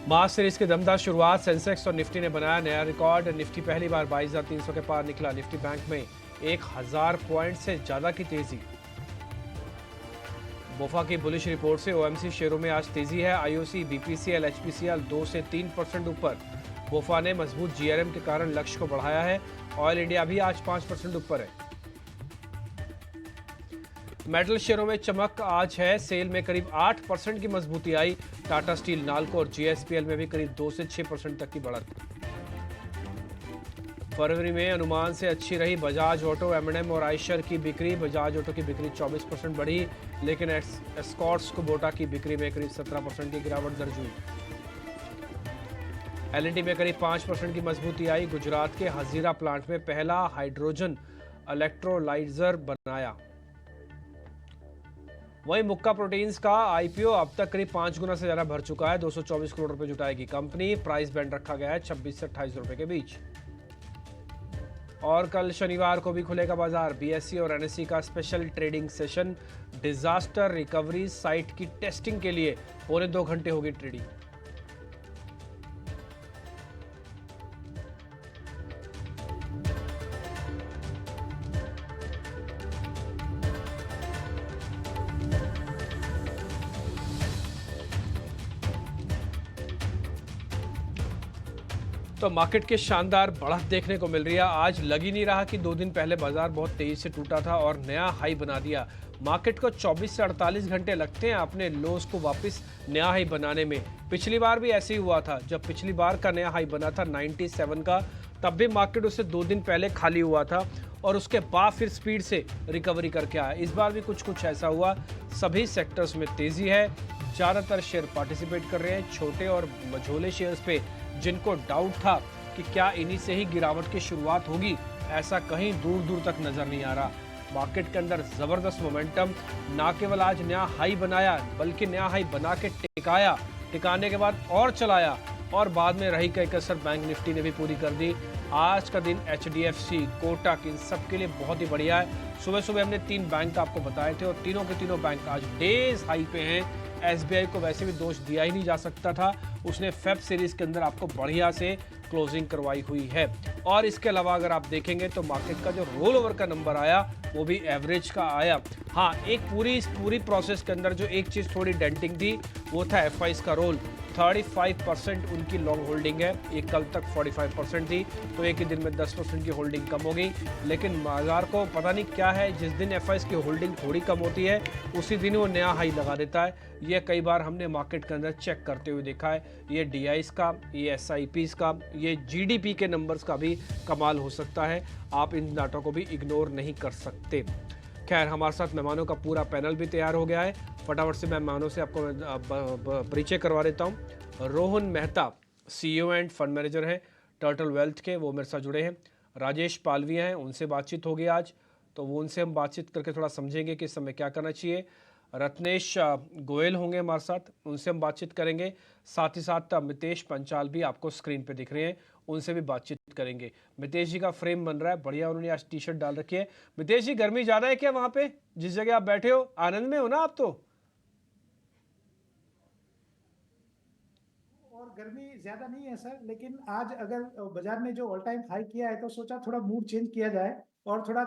मार्च series की दमदार शुरुआत, सेंसेक्स और निफ्टी ने बनाया नया रिकॉर्ड। निफ्टी पहली बार 22,300 के पार निकला। निफ्टी बैंक में 1,000 पॉइंट से ज्यादा की तेजी। बोफा की बुलिश रिपोर्ट से ओएमसी शेयरों में आज तेजी है। आईओसी, बीपीसीएल, एचपीसीएल 2 से 3% ऊपर। बोफा ने मजबूत जीआरएम के कारण लक्ष्य को बढ़ाया है। ऑयल इंडिया भी आज 5% ऊपर है। मेटल शेयरों में चमक आज है। सेल में करीब 8% की मजबूती आई। टाटा स्टील, नाल्को और जीएसपीएल में भी करीब 2 से 6% तक की बढ़त। फरवरी में अनुमान से अच्छी रही बजाज ऑटो, एम&एम और आयशर की बिक्री। बजाज ऑटो की बिक्री 24% बढ़ी, लेकिन एस्कॉर्ट्स कुबोटा की बिक्री में करीब 17% की गिरावट दर्ज हुई। एलएनटी में करीब 5% की मजबूती आई। गुजरात के हजीरा प्लांट में पहला हाइड्रोजन इलेक्ट्रोलाइजर बनाया। वहीं मुक्का प्रोटीन्स का आईपीओ अब तक करीब 5 गुना से ज्यादा भर चुका है। 224 करोड़ रुपए जुटाएगी कंपनी। प्राइस बैंड रखा गया है 26 से 28 रुपए के बीच। और कल शनिवार को भी खुलेगा बाजार। बीएसई और एनएसई का special trading session. Disaster recovery site की टेस्टिंग के लिए 2.25 घंटे होगी ट्रेडिंग। तो मार्केट के शानदार बढ़त देखने को मिल रही है। आज लग ही नहीं रहा कि 2 दिन पहले बाजार बहुत तेजी से टूटा था और नया हाई बना दिया। मार्केट को 24 से 48 घंटे लगते हैं अपने लोस को वापस नया हाई बनाने में। पिछली बार भी ऐसे ही हुआ था। जब पिछली बार का नया हाई बना था 97 का, तब भी मार्केट उससे 2 दिन पहले खाली हुआ था और उसके बाद फिर स्पीड से रिकवरी करके आया। इस बार भी कुछ ऐसा हुआ। सभी सेक्टर्स में तेजी है। ज़्यादातर शेयर पार्टिसिपेट कर रहे हैं। छोटे और मझोले शेयर्स पे जिनको डाउट था कि क्या इन्हीं से ही गिरावट की शुरुआत होगी, ऐसा कहीं दूर दूर तक नजर नहीं आ रहा। मार्केट के अंदर जबरदस्त मोमेंटम। ना केवल आज नया हाई बनाया, बल्कि नया हाई बना के टिकाया, टिकाने के बाद और चलाया और बाद में रही कई कसर बैंक निफ्टी ने भी पूरी कर दी। आज का दिन एचडीएफसी, कोटक, इन सब के लिए बहुत ही बढ़िया है। सुबह सुबह हमने 3 बैंक आपको बताए थे और तीनों के तीनों बैंक आज डेज हाई पे हैं। एसबीआई को वैसे भी दोष दिया ही नहीं जा सकता था। उसने फेब सीरीज के अंदर आपको बढ़िया से क्लोजिंग करवाई हुई है। और इसके अलावा अगर आप देखेंगे तो मार्केट का जो रोल ओवर का नंबर आया वो भी एवरेज का आया। हाँ, एक पूरी प्रोसेस के अंदर जो एक चीज़ थोड़ी डेंटिंग थी वो था एफआईज का रोल। 35% उनकी लॉन्ग होल्डिंग है। ये कल तक 45% थी, तो एक ही दिन में 10% की होल्डिंग कम हो गई। लेकिन बाजार को पता नहीं क्या है, जिस दिन एफआईज की होल्डिंग थोड़ी कम होती है उसी दिन वो नया हाई लगा देता है। ये कई बार हमने मार्केट के अंदर चेक करते हुए देखा है। ये डीआईज का, ये एसआईपीज का, ये जीडीपी के नंबर्स का भी कमाल हो सकता है। आप इन डाटा को भी इग्नोर नहीं कर सकते। खैर, हमारे साथ मेहमानों का पूरा पैनल भी तैयार हो गया है। फटाफट से मैं मेहमानों से आपको परिचय करवा देता हूँ। Rohan Mehta CEO end fund manager हैं टर्टल वेल्थ के, वो मेरे साथ जुड़े हैं। राजेश पालविया हैं, उनसे बातचीत होगी आज, तो वो उनसे हम बातचीत करके थोड़ा समझेंगे कि इस समय क्या करना चाहिए। रत्नेश गोयल होंगे हमारे साथ, उनसे हम बातचीत करेंगे। साथ ही साथ मितेश पंचाल भी आपको स्क्रीन पे दिख रहे हैं, उनसे भी बातचीत करेंगे। मितेश जी का फ्रेम बन रहा है बढ़िया, उन्होंने आज टी शर्ट डाल रखी है। मितेश जी, गर्मी ज़्यादा है क्या वहाँ पे जिस जगह आप बैठे हो? आनंद में हो ना आप तो? और गर्मी ज्यादा नहीं है सर, लेकिन आज अगर बाजार ने जो ऑल टाइम हाई किया है तो सोचा थोड़ा मूड चेंज किया जाए और थोड़ा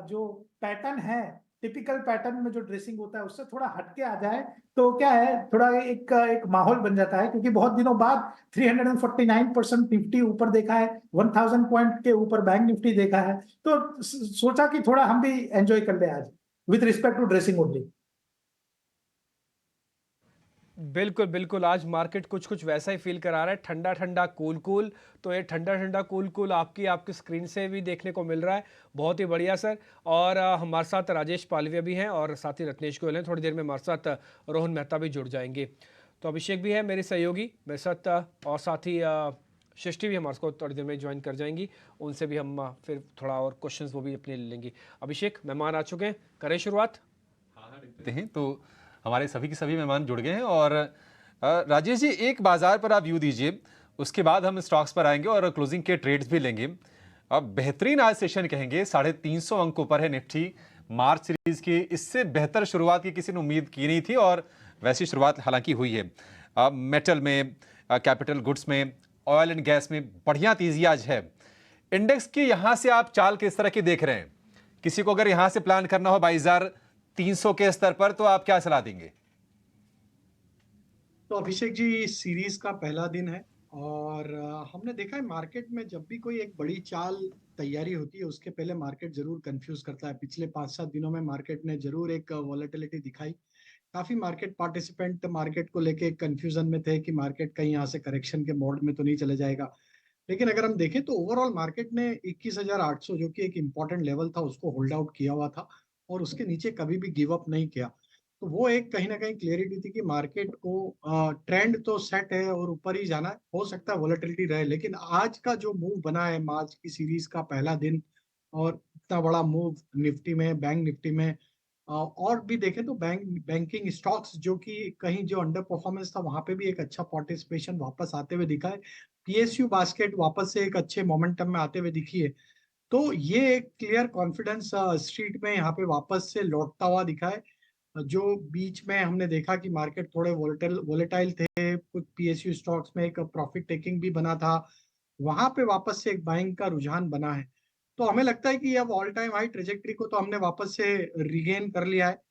जो पैटर्न है, टिपिकल पैटर्न में जो ड्रेसिंग होता है उससे थोड़ा हटके आ जाए तो क्या है, थोड़ा एक माहौल बन जाता है। क्योंकि बहुत दिनों बाद 349% निफ्टी ऊपर देखा है, 1000 पॉइंट के ऊपर बैंक निफ्टी देखा है, तो सोचा कि थोड़ा हम भी एंजॉय कर ले आज with respect to dressing only. बिल्कुल बिल्कुल, आज मार्केट कुछ वैसा ही फील करा रहा है। ठंडा ठंडा कूल कूल। तो ये ठंडा ठंडा कूल कूल आपकी स्क्रीन से भी देखने को मिल रहा है। बहुत ही बढ़िया सर। और हमारे साथ राजेश पालविया भी हैं और साथ ही रत्नेश गोयल हैं। थोड़ी देर में हमारे साथ रोहन मेहता भी जुड़ जाएंगे। तो अभिषेक भी है मेरे सहयोगी मेरे साथ, और साथ ही सृष्टि भी हमारे को थोड़ी देर में ज्वाइन कर जाएंगी। उनसे भी हम फिर थोड़ा और क्वेश्चंस वो भी अपने ले लेंगे। अभिषेक, मेहमान आ चुके हैं, करें शुरुआत? देते हैं तो हमारे सभी के सभी मेहमान जुड़ गए हैं। और राजेश जी, एक बाजार पर आप व्यू दीजिए, उसके बाद हम स्टॉक्स पर आएंगे और क्लोजिंग के ट्रेड्स भी लेंगे। अब बेहतरीन आज सेशन कहेंगे, 350 अंक ऊपर है निफ्टी। मार्च सीरीज की इससे बेहतर शुरुआत की किसी ने उम्मीद की नहीं थी और वैसी शुरुआत हालांकि हुई है। अब मेटल में कैपिटल गुड्स में, ऑयल एंड गैस में बढ़िया तेजी आज है। इंडेक्स की यहां से आप चाल किस तरह की देख रहे हैं? किसी को अगर यहां से प्लान करना हो 22,300 के स्तर पर, तो आप क्या सलाह देंगे? तो अभिषेक जी, सीरीज का पहला दिन है और हमने देखा है मार्केट में जब भी कोई एक बड़ी चाल तैयारी होती है उसके पहले मार्केट जरूर कंफ्यूज करता है। पिछले 5-7 दिनों में मार्केट ने जरूर एक वॉलेटिलिटी दिखाई। काफी मार्केट पार्टिसिपेंट मार्केट को लेके कंफ्यूजन में थे कि मार्केट कहीं यहाँ से करेक्शन के मोड में तो नहीं चले जाएगा। लेकिन अगर हम देखें तो ओवरऑल मार्केट ने 21,800 जो कि एक इम्पोर्टेंट लेवल था उसको होल्ड आउट किया हुआ था और उसके नीचे कभी भी गिव अप नहीं किया। तो वो एक कहीं ना कहीं क्लियरिटी थी कि मार्केट को ट्रेंड तो सेट है और ऊपर ही जाना है। हो सकता है वॉलेटिलिटी रहे, लेकिन आज का जो मूव बना है, आज की सीरीज का पहला दिन और इतना बड़ा मूव निफ्टी में, बैंक निफ्टी में, और भी देखें तो बैंकिंग स्टॉक्स जो कि कहीं जो अंडर परफॉर्मेंस था वहां पे भी एक अच्छा पार्टिसिपेशन वापस आते हुए दिखा है। पीएसयू बास्केट वापस से एक अच्छे मोमेंटम में आते हुए दिखी है। तो ये एक क्लियर कॉन्फिडेंस स्ट्रीट में यहाँ पे वापस से लौटता हुआ दिखा है। जो बीच में हमने देखा कि मार्केट थोड़े वोलेटाइल थे, कुछ पीएसयू स्टॉक्स में एक प्रॉफिट टेकिंग भी बना था, वहां पे वापस से एक बाइंग का रुझान बना है। तो हमें लगता है कि अब ऑल टाइम हाई ट्रेजेक्टरी को तो हमने वापस से रिगेन कर लिया है।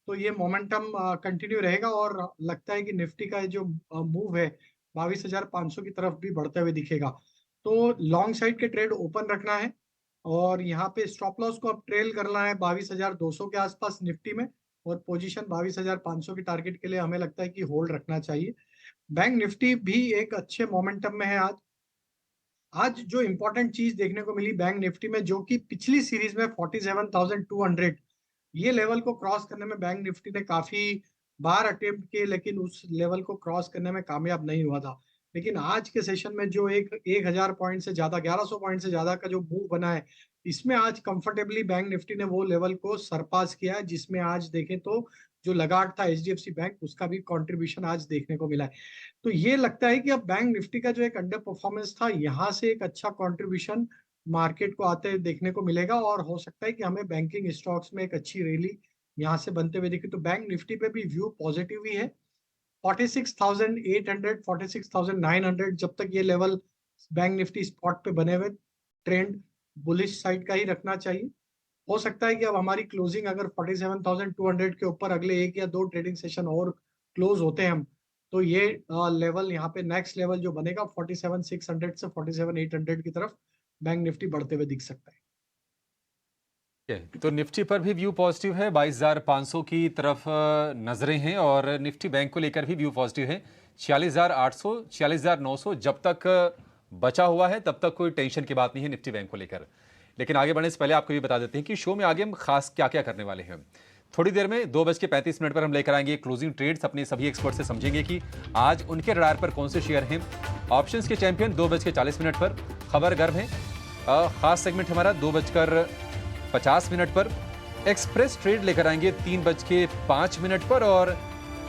तो ये मोमेंटम कंटिन्यू रहेगा और लगता है कि निफ्टी का जो मूव है 22,500 की तरफ भी बढ़ते हुए दिखेगा। तो लॉन्ग साइड के ट्रेड ओपन रखना है और यहाँ पे स्टॉप लॉस को अब ट्रेल करना है 22,200 के आसपास निफ्टी में, और पोजीशन 22,500 की टारगेट के लिए हमें लगता है कि होल्ड रखना चाहिए। बैंक निफ्टी भी एक अच्छे मोमेंटम में है आज। आज जो इंपॉर्टेंट चीज देखने को मिली बैंक निफ्टी में, जो कि पिछली सीरीज में 47,200 ये लेवल को क्रॉस करने में बैंक निफ्टी ने काफी बार अटेम्प्ट किए, लेकिन उस लेवल को क्रॉस करने में कामयाब नहीं हुआ था। लेकिन आज के सेशन में जो एक 1,000 पॉइंट से ज्यादा, 1,100 पॉइंट से ज्यादा का जो मूव बना है, इसमें आज कंफर्टेबली बैंक निफ्टी ने वो लेवल को सरपास किया है जिसमें आज देखें तो जो लगाट था एचडीएफसी बैंक, उसका भी कंट्रीब्यूशन आज देखने को मिला है। तो ये लगता है कि अब बैंक निफ्टी का जो एक अंडर परफॉर्मेंस था, यहाँ से एक अच्छा कंट्रीब्यूशन मार्केट को आते देखने को मिलेगा और हो सकता है कि हमें बैंकिंग स्टॉक्स में एक अच्छी रैली यहाँ से बनते हुए दिखे। तो बैंक निफ्टी पे भी व्यू पॉजिटिव ही है। 46,800, 46,900 जब तक ये लेवल बैंक निफ्टी स्पॉट पे बने हुए, ट्रेंड बुलिश साइड का ही रखना चाहिए। हो सकता है कि अब हमारी क्लोजिंग अगर 47,200 के ऊपर अगले एक या दो ट्रेडिंग सेशन और क्लोज होते हैं हम, तो ये लेवल यहाँ पे नेक्स्ट लेवल जो बनेगा 47,600 से 47,800 की तरफ बैंक निफ्टी बढ़ते हुए दिख सकता है। तो निफ्टी पर भी व्यू पॉजिटिव है, 22,500 की तरफ नजरें हैं और निफ्टी बैंक को लेकर भी व्यू पॉजिटिव है। 46,800, 46,900 जब तक बचा हुआ है तब तक कोई टेंशन की बात नहीं है निफ्टी बैंक को लेकर। लेकिन आगे बढ़ने से पहले आपको ये बता देते हैं कि शो में आगे हम खास क्या क्या करने वाले हैं। थोड़ी देर में 2:35 पर हम लेकर आएंगे क्लोजिंग ट्रेड्स। अपने सभी एक्सपर्ट से समझेंगे कि आज उनके रडार पर कौन से शेयर हैं। ऑप्शंस के चैंपियन 2:40 पर। खबर गर्म है, खास सेगमेंट हमारा 2:50 पर। एक्सप्रेस ट्रेड लेकर आएंगे 3:05 पर और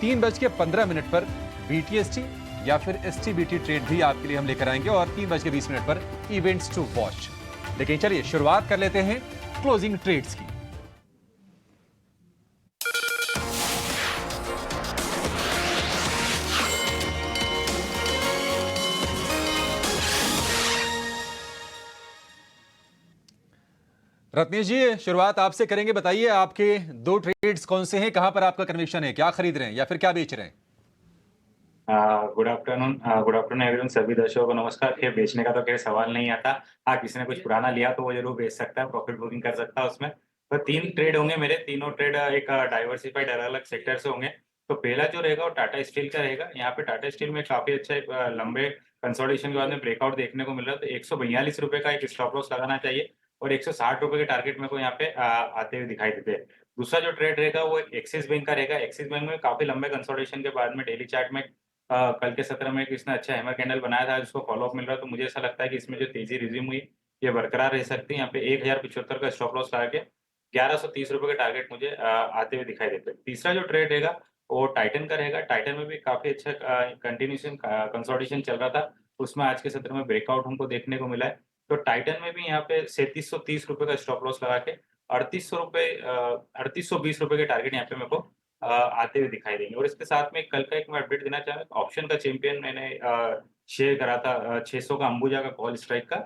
3:15 पर। बीटीएसटी या फिर एसटीबीटी ट्रेड भी आपके लिए हम लेकर आएंगे और 3:20 पर इवेंट्स टू वॉच। लेकिन चलिए शुरुआत कर लेते हैं क्लोजिंग ट्रेड्स की। रत्नेश जी, शुरुआत आपसे करेंगे। बताइए आपके दो ट्रेड्स कौन से हैं, कहां पर आपका कन्विक्शन है, क्या खरीद रहे हैं या फिर क्या बेच रहे हैं? Good afternoon everyone. सभी दर्शकों को नमस्कार। खैर बेचने का तो खैर सवाल नहीं आता। हाँ, किसी ने कुछ पुराना लिया तो वो जरूर बेच सकता है, प्रॉफिट बुकिंग कर सकता है उसमें। तो 3 ट्रेड होंगे मेरे। तीनों ट्रेड एक डाइवर्सिफाइड अलग अलग सेक्टर से होंगे। तो पहला जो रहेगा वो टाटा स्टील का रहेगा। यहाँ पे टाटा स्टील में काफी अच्छा एक लंबे कंसोलिडेशन के बाद में ब्रेकआउट देखने को मिल रहा है। तो 142 रुपए का एक स्टॉप लॉस लगाना चाहिए और 160 रुपए के टारगेट मेरे को यहाँ पे आते हुए दिखाई देते हैं। दूसरा जो ट्रेड रहेगा वो एक्सिस बैंक का रहेगा। एक्सिस बैंक में काफी लंबे कंसोलिडेशन के बाद में डेली चार्ट में कल के सत्र में इसने अच्छा हैमर कैंडल बनाया था जिसको फॉलो अप मिल रहा है। तो मुझे ऐसा लगता है कि इसमें जो तेजी रिज्यूम हुई ये बरकरार रह सकती है। यहाँ पे 1075 का स्टॉप लॉस लगा के 1130 रुपए का टारगेट मुझे आते हुए दिखाई देते हैं। तीसरा जो ट्रेड रहेगा वो टाइटन का रहेगा। टाइटन में भी काफी अच्छा कंटिन्यूएशन कंसोलिडेशन चल रहा था, उसमें आज के सत्र में ब्रेकआउट हमको देखने को मिला है। तो टाइटन में भी यहाँ पे 3730 रुपए का स्टॉप लॉस लगा के 3820 रुपए के टारगेट यहाँ पे मेरे को आते हुए दिखाई देंगे। और इसके साथ में कल का एक मैं अपडेट देना चाहूँगा। ऑप्शन का चैंपियन मैंने शेयर करा था 600 का अंबुजा का कॉल स्ट्राइक का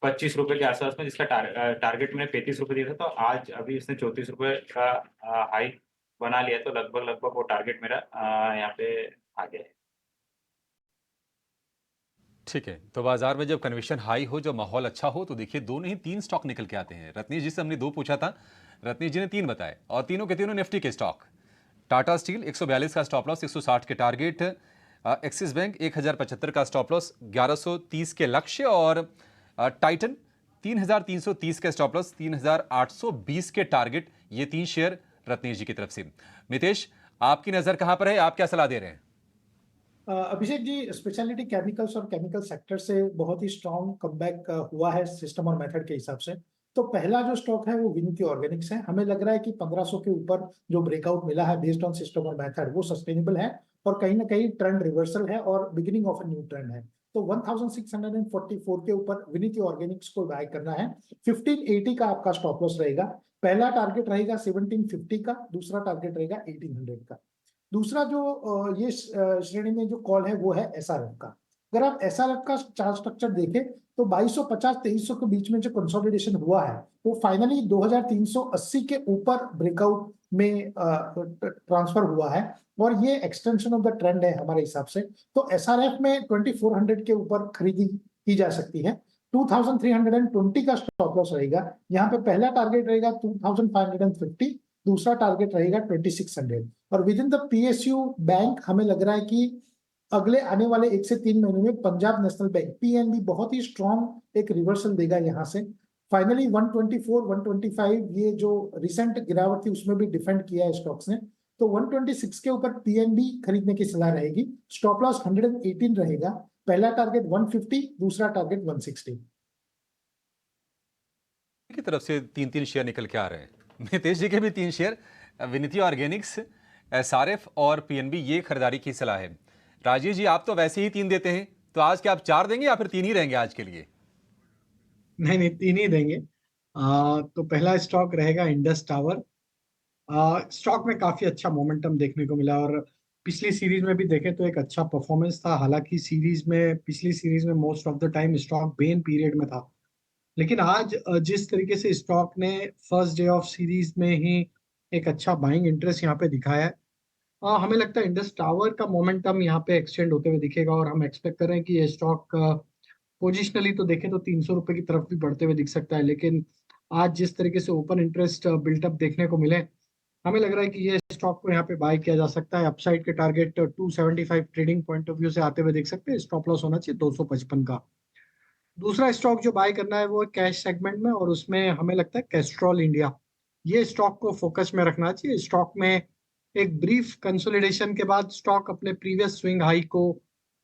25 रुपए के आसपास में, जिसका टारगेट मैंने 35 रुपए दिया था। तो आज अभी इसने 34 रुपए का हाई बना लिया, तो लगभग वो टारगेट मेरा यहाँ पे आ गया है। ठीक है, तो बाजार में जब कन्विक्शन हाई हो, जब माहौल अच्छा हो, तो देखिए दोनों ही 3 स्टॉक निकल के आते हैं। रत्नेश जी से हमने 2 पूछा था, रत्नेश जी ने 3 बताए और तीनों के तीनों निफ्टी के स्टॉक। टाटा स्टील 142 का स्टॉप लॉस, 160 के टारगेट। एक्सिस बैंक 1075 का स्टॉप लॉस, 1130 के लक्ष्य। और टाइटन 3330 के स्टॉप लॉस, 3820 के टारगेट। ये 3 शेयर रत्नेश जी की तरफ से। मितेश, आपकी नजर कहां पर है, आप क्या सलाह दे रहे हैं? अभिषेक जी, स्पेशलिटी केमिकल्स और केमिकल सेक्टर से बहुत ही स्ट्रॉन्ग कमबैक हुआ है सिस्टम और मेथड के हिसाब से। तो पहला जो स्टॉक है वो विनीति ऑर्गेनिक्स है। हमें लग रहा है कि 1500 के ऊपर जो ब्रेकआउट मिला है बेस्ड ऑन सिस्टम और मेथड, वो सस्टेनेबल है और कहीं ना कहीं ट्रेंड रिवर्सल है और beginning of a new trend है। तो 1644 के ऊपर विनीति ऑर्गेनिक्स को बाय करना है। 1580 का आपका स्टॉप लॉस रहेगा। पहला टारगेट रहेगा 1750 का, दूसरा टारगेट रहेगा 1800 का। दूसरा जो ये श्रेणी में जो कॉल है वो है एसआरएफ का। अगर आप एसआरएफ का चार्ट स्ट्रक्चर देखें तो 2250 2300 के बीच में जो कंसोलिडेशन हुआ है वो फाइनली 2380 के ऊपर ब्रेकआउट में ट्रांसफर हुआ है और ये एक्सटेंशन ऑफ द ट्रेंड है हमारे हिसाब से। तो एसआरएफ में 2400 के ऊपर खरीदी की जा सकती है। 2320 का स्टॉप लॉस रहेगा। यहाँ पे पहला टारगेट रहेगा 2550, दूसरा टारगेट रहेगा 2600। और with in the PSU bank हमें लग रहा है कि अगले आने वाले 1 से 3 महीनों में पंजाब नेशनल बैंक पीएनबी बहुत ही स्ट्रॉन्ग एक रिवर्सल देगा यहाँ से। फाइनली 124 125 ये जो रिसेंट गिरावट थी उसमें भी डिफेंड किया है स्टॉक्स ने। तो 126 के ऊपर पीएनबी खरीदने की सलाह रहेगी। स्टॉप लॉस 118 रहेगा। पहला टारगेट 150, दूसरा टारगेट 160 की तरफ से 3 शेयर निकल के आ रहे हैं। नितेश जी के भी 3 शेयर, विनीति ऑर्गेनिक्स, एसआरएफ और पीएनबी, ये खरीदारी की सलाह है। राजीव जी, आप तो वैसे ही 3 देते हैं, तो आज क्या आप 4 देंगे या फिर 3 ही रहेंगे आज के लिए? नहीं, 3 ही देंगे। तो पहला स्टॉक रहेगा इंडस टावर। स्टॉक में काफी अच्छा मोमेंटम देखने को मिला और पिछली सीरीज में भी देखें तो एक अच्छा परफॉर्मेंस था। हालांकि पिछली सीरीज में most of the time stock Ben period में था, लेकिन आज जिस तरीके से स्टॉक ने फर्स्ट डे ऑफ सीरीज में ही एक अच्छा बाइंग इंटरेस्ट यहाँ पे दिखाया है, हमें लगता है इंडस टावर का मोमेंटम यहाँ पे एक्सटेंड होते हुए दिखेगा और हम एक्सपेक्ट कर रहे हैं कि ये स्टॉक पोजिशनली तो देखें तो 300 रुपए की तरफ भी बढ़ते हुए दिख सकता है। लेकिन आज जिस तरीके से ओपन इंटरेस्ट बिल्टअप देखने को मिले, हमें लग रहा है कि ये स्टॉक को यहाँ पे बाय किया जा सकता है। अपसाइड के target 275 trading point of view से आते हुए देख सकते हैं। स्टॉप लॉस होना चाहिए 255 का। दूसरा स्टॉक जो बाय करना है वो कैश सेगमेंट में, और उसमें हमें लगता है कैस्ट्रॉल इंडिया। ये स्टॉक को फोकस में रखना चाहिए। स्टॉक में एक ब्रीफ कंसोलिडेशन के बाद स्टॉक अपने प्रीवियस स्विंग हाई को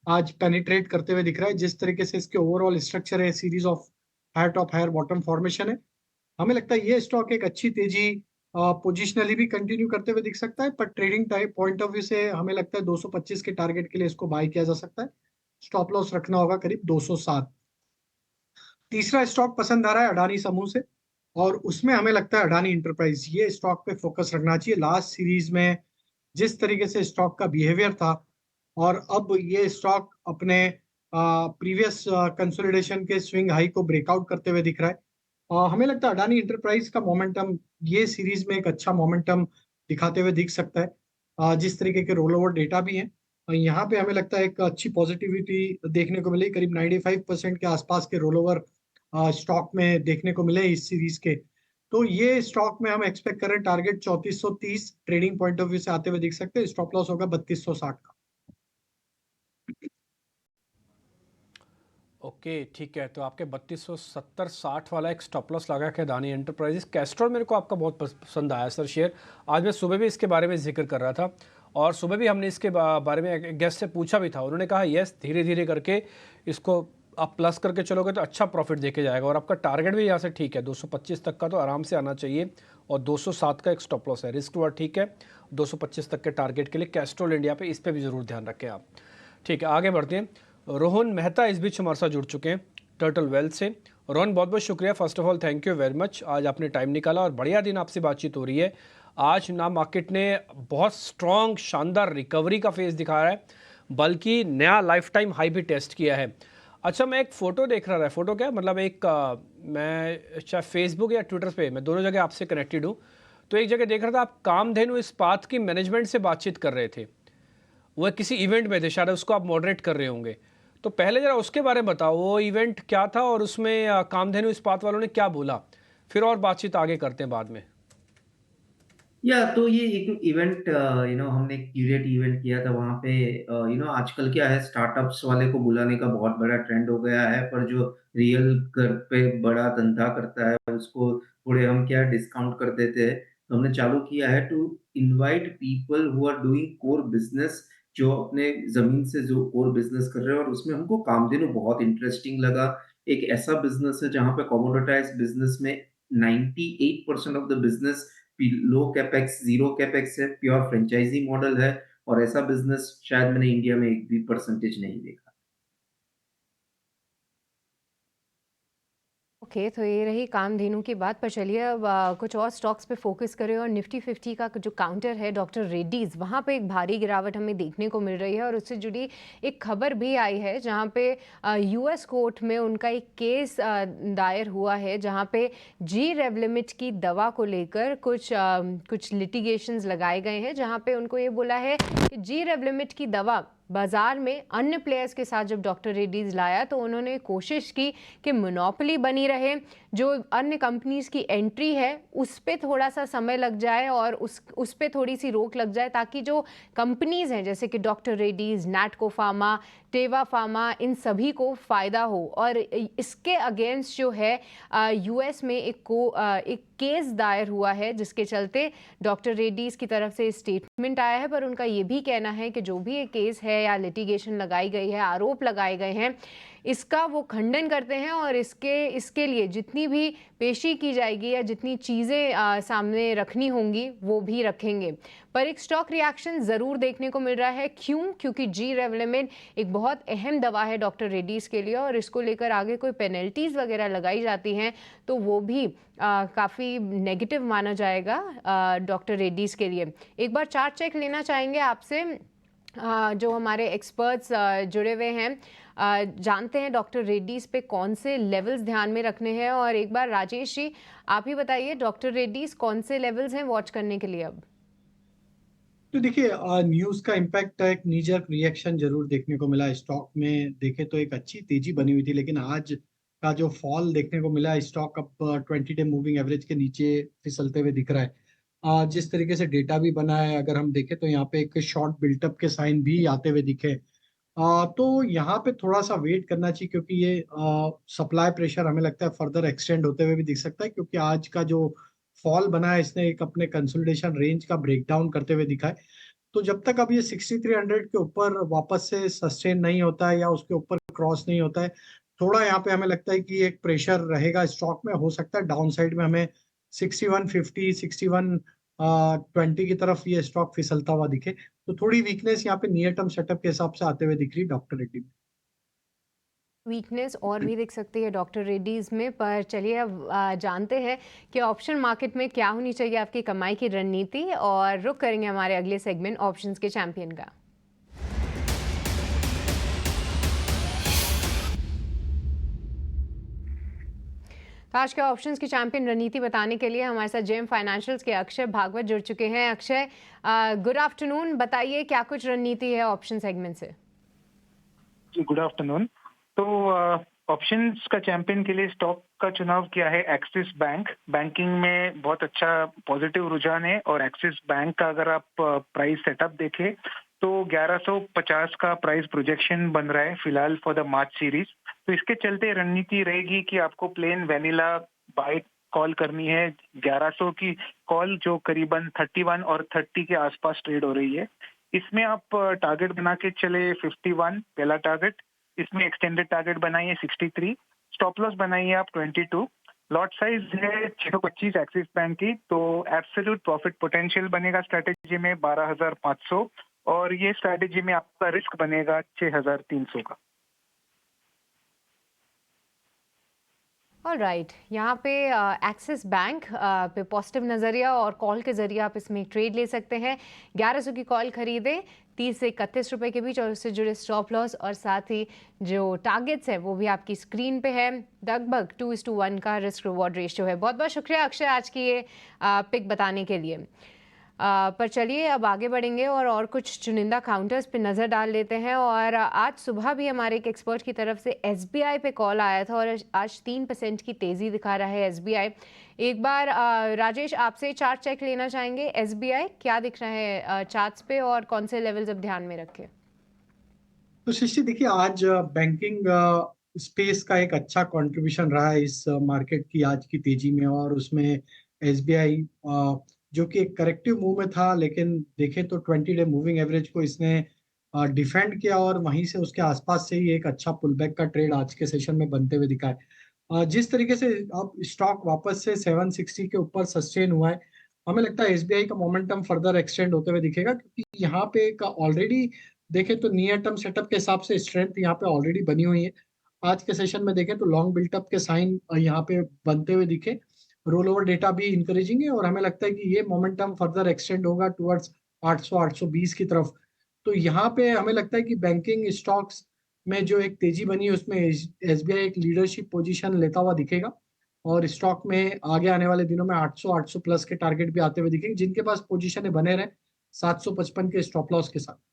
आज पेनिट्रेट करते हुए दिख रहा है। जिस तरीके से इसके ओवरऑल स्ट्रक्चर है, series of higher top higher bottom formation है, हमें लगता है ये स्टॉक एक अच्छी तेजी पोजिशनली भी कंटिन्यू करते हुए दिख सकता है। पर trading type point of view से हमें लगता है 225 के टारगेट के लिए इसको बाय किया जा सकता है। स्टॉप लॉस रखना होगा करीब 207। तीसरा स्टॉक पसंद आ रहा है अडानी समूह से, और उसमें हमें लगता है अडानी इंटरप्राइज। ये स्टॉक पे फोकस रखना चाहिए। लास्ट सीरीज में जिस तरीके से स्टॉक का बिहेवियर था और अब ये स्टॉक अपने प्रीवियस कंसोलिडेशन के स्विंग हाई को ब्रेकआउट करते हुए दिख रहा है। हमें लगता है अडानी इंटरप्राइज का मोमेंटम ये सीरीज में एक अच्छा मोमेंटम दिखाते हुए दिख सकता है। जिस तरीके के रोल ओवर डेटा भी हैं, यहाँ पे हमें लगता है एक अच्छी पॉजिटिविटी देखने को मिली। करीब 95% के आसपास के रोल ओवर स्टॉक में देखने को मिले इस सीरीज के। तो ये स्टॉक में हम एक्सपेक्ट कर रहे हैं target 3430 trading point of view से आते हुए दिख सकते हैं। स्टॉप लॉस होगा 3260 का। ओके, ठीक है। तो आपके 3270-60 वाला एक स्टॉप लॉस लगा के अडानी एंटरप्राइजेस। कैस्ट्रॉल मेरे को आपका बहुत पसंद आया सर शेयर। आज मैं सुबह भी इसके बारे में जिक्र कर रहा था और सुबह भी हमने इसके बारे में एक गेस्ट से पूछा भी था। उन्होंने कहा यस, धीरे धीरे करके इसको आप प्लस करके चलोगे तो अच्छा प्रॉफिट देके जाएगा। और आपका टारगेट भी यहाँ से ठीक है, 225 तक का तो आराम से आना चाहिए और 207 का एक स्टॉप लॉस है। रिस्क टू ठीक है 225 तक के टारगेट के लिए। कैस्ट्रॉल इंडिया पे इस पर भी ज़रूर ध्यान रखें आप। ठीक है, आगे बढ़ते हैं। रोहन मेहता इस बीच हमारे साथ जुड़ चुके हैं टर्टल वेल्थ से। रोहन, बहुत बहुत शुक्रिया। First of all thank you very much, आज आपने टाइम निकाला और बढ़िया दिन आपसे बातचीत हो रही है। आज ना मार्केट ने बहुत स्ट्रॉन्ग शानदार रिकवरी का फेस दिखाया है। बल्कि नया लाइफ टाइम हाई भी टेस्ट किया है। अच्छा, मैं एक फ़ोटो देख रहा था, फ़ोटो क्या मतलब एक मैं चाहे फेसबुक या ट्विटर पे, मैं दोनों जगह आपसे कनेक्टेड हूँ। तो एक जगह देख रहा था आप कामधेनु इस्पात की मैनेजमेंट से बातचीत कर रहे थे। वो किसी इवेंट में थे, शायद उसको आप मॉडरेट कर रहे होंगे। तो पहले ज़रा उसके बारे में बताओ, वो इवेंट क्या था और उसमें कामधेनु इस्पात वालों ने क्या बोला? फिर और बातचीत आगे करते हैं बाद में। या तो ये एक इवेंट हमने एक क्यूरेट इवेंट किया था वहाँ पे। आजकल क्या है, स्टार्टअप्स वाले को बुलाने का बहुत बड़ा ट्रेंड हो गया है, पर जो रियल घर पे बड़ा धंधा करता है उसको थोड़े हम क्या डिस्काउंट कर देते हैं। तो हमने चालू किया है to invite people who are doing core business, जो अपने जमीन से जो कोर बिजनेस कर रहे हैं, और उसमें हमको कामधेनु बहुत इंटरेस्टिंग लगा। एक ऐसा बिजनेस है जहाँ पे कमोडिटाइज बिजनेस में 98% of the business low capex, zero capex है, प्योर फ्रेंचाइजी मॉडल है, और ऐसा बिजनेस शायद मैंने इंडिया में एक भी परसेंटेज नहीं देखा। ओके, तो ये रही कामधेनु की बात। पर चलिए अब कुछ और स्टॉक्स पे फोकस करें, और निफ्टी 50 का जो काउंटर है डॉक्टर रेड्डीज, वहाँ पे एक भारी गिरावट हमें देखने को मिल रही है। और उससे जुड़ी एक खबर भी आई है जहाँ पे यूएस कोर्ट में उनका एक केस दायर हुआ है, जहाँ पे जी रेवलिमिड की दवा को लेकर कुछ लिटिगेशंस लगाए गए हैं, जहाँ पे उनको ये बोला है कि जी रेवलिमिड की दवा बाजार में अन्य प्लेयर्स के साथ जब डॉक्टर रेड्डीज लाया तो उन्होंने कोशिश की कि मोनोपोली बनी रहे, जो अन्य कंपनीज की एंट्री है उस पे थोड़ा सा समय लग जाए और उस पे थोड़ी सी रोक लग जाए, ताकि जो कंपनीज हैं जैसे कि डॉक्टर रेड्डीज, नैटको फार्मा, टेवा फार्मा, इन सभी को फ़ायदा हो। और इसके अगेंस्ट जो है यूएस में एक केस दायर हुआ है, जिसके चलते डॉक्टर रेड्डीज की तरफ से स्टेटमेंट आया है। पर उनका ये भी कहना है कि जो भी ये केस है या लिटिगेशन लगाई गई है, आरोप लगाए गए हैं, इसका वो खंडन करते हैं, और इसके लिए जितनी भी पेशी की जाएगी या जितनी चीज़ें सामने रखनी होंगी वो भी रखेंगे। पर एक स्टॉक रिएक्शन ज़रूर देखने को मिल रहा है। क्यों? क्योंकि जी रेवलिमिड एक बहुत अहम दवा है डॉक्टर रेड्डीज़ के लिए, और इसको लेकर आगे कोई पेनल्टीज़ वगैरह लगाई जाती हैं तो वो भी काफ़ी नेगेटिव माना जाएगा डॉक्टर रेड्डीज़ के लिए। एक बार चार्ट चेक लेना चाहेंगे आपसे, जो हमारे एक्सपर्ट्स जुड़े हुए हैं, जानते हैं डॉक्टर रेड्डीज़ पे कौन से लेवल्स ध्यान में रखने हैं। और एक बार राजेश जी आप ही बताइए, डॉक्टर रेड्डीज़ कौन से लेवल्स हैं वॉच करने के लिए अब? तो देखिए, न्यूज का इम्पैक्ट, एक नीजर रिएक्शन जरूर देखने को मिला स्टॉक में। देखे तो एक अच्छी तेजी बनी हुई थी, लेकिन आज का जो फॉल देखने को मिला, स्टॉक अब 20 डे मूविंग एवरेज के नीचे फिसलते हुए दिख रहा है। जिस तरीके से डेटा भी बना है, अगर हम देखें तो यहाँ पे एक शॉर्ट बिल्टअप के साइन भी आते हुए दिखे। तो यहाँ पे थोड़ा सा वेट करना चाहिए, क्योंकि ये सप्लाई प्रेशर हमें लगता है फर्दर एक्सटेंड होते हुए भी दिख सकता है, क्योंकि आज का जो फॉल बना है इसने एक अपने कंसोलिडेशन रेंज का ब्रेकडाउन करते हुए दिखा है। तो जब तक अब ये 6300 के ऊपर वापस से सस्टेन नहीं होता है या उसके ऊपर क्रॉस नहीं होता है, थोड़ा यहाँ पे हमें लगता है कि एक प्रेशर रहेगा स्टॉक में। हो सकता है डाउन साइड में हमें 6150, 6120 की तरफ ये स्टॉक फिसलता हुआ दिखे। तो थोड़ी वीकनेस यहाँ पे नियर टर्म सेटअप के हिसाब से आते हुए दिख रही डॉक्टर रेड्डी में। वीकनेस और भी दिख सकती है डॉक्टर रेड्डीज़ में। पर चलिए अब जानते हैं कि ऑप्शन मार्केट में क्या होनी चाहिए आपकी कमाई की रणनीति, और रुक करेंगे हमारे अगले सेगमेंट ऑप्शंस के चैंपियन का। तो आज के ऑप्शंस की चैंपियन रणनीति बताने के लिए हमारे साथ जेएम फाइनेंशियल्स के अक्षय भागवत जुड़ चुके हैं। अक्षय, गुड आफ्टरनून, बताइए क्या कुछ रणनीति है ऑप्शन सेगमेंट से? Good afternoon. तो ऑप्शंस का चैंपियन के लिए स्टॉक का चुनाव किया है एक्सिस बैंक। बैंकिंग में बहुत अच्छा पॉजिटिव रुझान है, और एक्सिस बैंक का अगर आप प्राइस सेटअप देखें तो 1150 का प्राइस प्रोजेक्शन बन रहा है फिलहाल फॉर द मार्च सीरीज। तो इसके चलते रणनीति रहेगी कि आपको प्लेन वेनिला बाय कॉल करनी है 1100 की कॉल, जो करीबन 31 और 30 के आसपास ट्रेड हो रही है। इसमें आप टारगेट बना के चले 51 पहला टारगेट, इसमें एक्सटेंडेड टारगेट बनाइए 63, स्टॉप लॉस बनाइए आप 22। लॉट साइज है 625 एक्सिस बैंक की, तो एब्सोल्यूट प्रॉफिट पोटेंशियल बनेगा स्ट्रैटेजी में 12,500, और ये स्ट्रैटेजी में आपका रिस्क बनेगा 6,300 का। ऑलराइट, यहाँ पे एक्सिस बैंक पे पॉजिटिव नज़रिया और कॉल के ज़रिए आप इसमें ट्रेड ले सकते हैं। 1100 की कॉल खरीदें, 30 से 31 रुपए के बीच और उससे जुड़े स्टॉप लॉस और साथ ही जो टारगेट्स है वो भी आपकी स्क्रीन पे है। लगभग 2:1 का रिस्क रिवॉर्ड रेशियो है। बहुत बहुत शुक्रिया अक्षय आज की ये पिक बताने के लिए। पर चलिए अब आगे बढ़ेंगे और कुछ चुनिंदा काउंटर्स पे नज़र डाल लेते हैं। और आज सुबह भी हमारे एक एक्सपर्ट की तरफ से SBI पे कॉल आया था और आज 3% की तेज़ी दिखा रहा है SBI। एक बार राजेश आपसे चार्ट चेक लेना चाहेंगे। SBI क्या दिख रहा है चार्ट्स पे और कौन से लेवल्स अब ध्यान में रखें? तो शिष्य देखिए, आज बैंकिंग स्पेस का एक अच्छा कंट्रीब्यूशन रहा है इस मार्केट की आज की तेजी में, और उसमें SBI जो कि एक करेक्टिव मूव में था, लेकिन देखें तो 20 डे मूविंग एवरेज को इसने डिफेंड किया और वहीं से उसके आसपास से ही एक अच्छा पुलबैक का ट्रेड आज के सेशन में बनते हुए दिखा है। जिस तरीके से अब स्टॉक वापस से 760 के ऊपर सस्टेन हुआ है, हमें लगता है SBI का मोमेंटम फर्दर एक्सटेंड होते हुए दिखेगा, क्योंकि यहाँ पे एक ऑलरेडी देखें तो नियर टर्म सेटअप के हिसाब से स्ट्रेंथ यहाँ पे ऑलरेडी बनी हुई है। आज के सेशन में देखें तो लॉन्ग बिल्टअप के साइन यहाँ पे बनते हुए दिखे, रोल ओवर डेटा भी इंकरेजिंग है, और हमें लगता है कि ये मोमेंटम फर्दर एक्सटेंड होगा टुवर्ड्स 800-820 की तरफ। तो यहाँ पे हमें लगता है कि बैंकिंग स्टॉक्स में जो एक तेजी बनी है उसमें SBI एक लीडरशिप पोजीशन लेता हुआ दिखेगा, और स्टॉक में आगे आने वाले दिनों में 800 प्लस के टारगेट भी आते हुए दिखेंगे, जिनके पास पोजीशन बने रहे 755 के स्टॉप लॉस के साथ।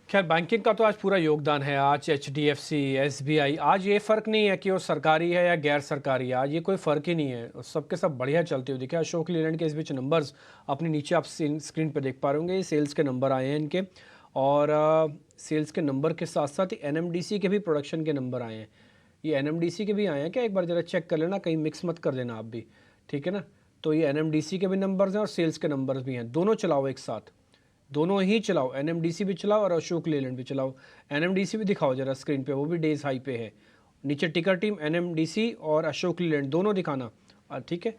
खैर बैंकिंग का तो आज पूरा योगदान है। आज HDFC, SBI, आज ये फ़र्क नहीं है कि वो सरकारी है या गैर सरकारी है, आज ये कोई फ़र्क ही नहीं है, सबके सब बढ़िया चलते हुए दिखे। अशोक लीलैंड के इस बीच नंबर्स अपने नीचे आप स्क्रीन पर देख पा रहे होंगे, ये सेल्स के नंबर आए हैं इनके, और सेल्स के नंबर के साथ साथ ही NMDC के भी प्रोडक्शन के नंबर आए हैं। ये NMDC के भी आए हैं क्या, एक बार ज़रा चेक कर लेना, कहीं मिक्स मत कर देना आप भी, ठीक है ना। तो ये NMDC के भी नंबर्स हैं और सेल्स के नंबर्स भी हैं, दोनों चलाओ एक साथ, दोनों ही चलाओ, NMDC भी चलाओ और अशोक लीलैंड भी चलाओ। NMDC भी दिखाओ जरा स्क्रीन पे, वो भी डेज हाई पे है। नीचे टिकर टीम NMDC और अशोक लीलैंड दोनों दिखाना, ठीक है।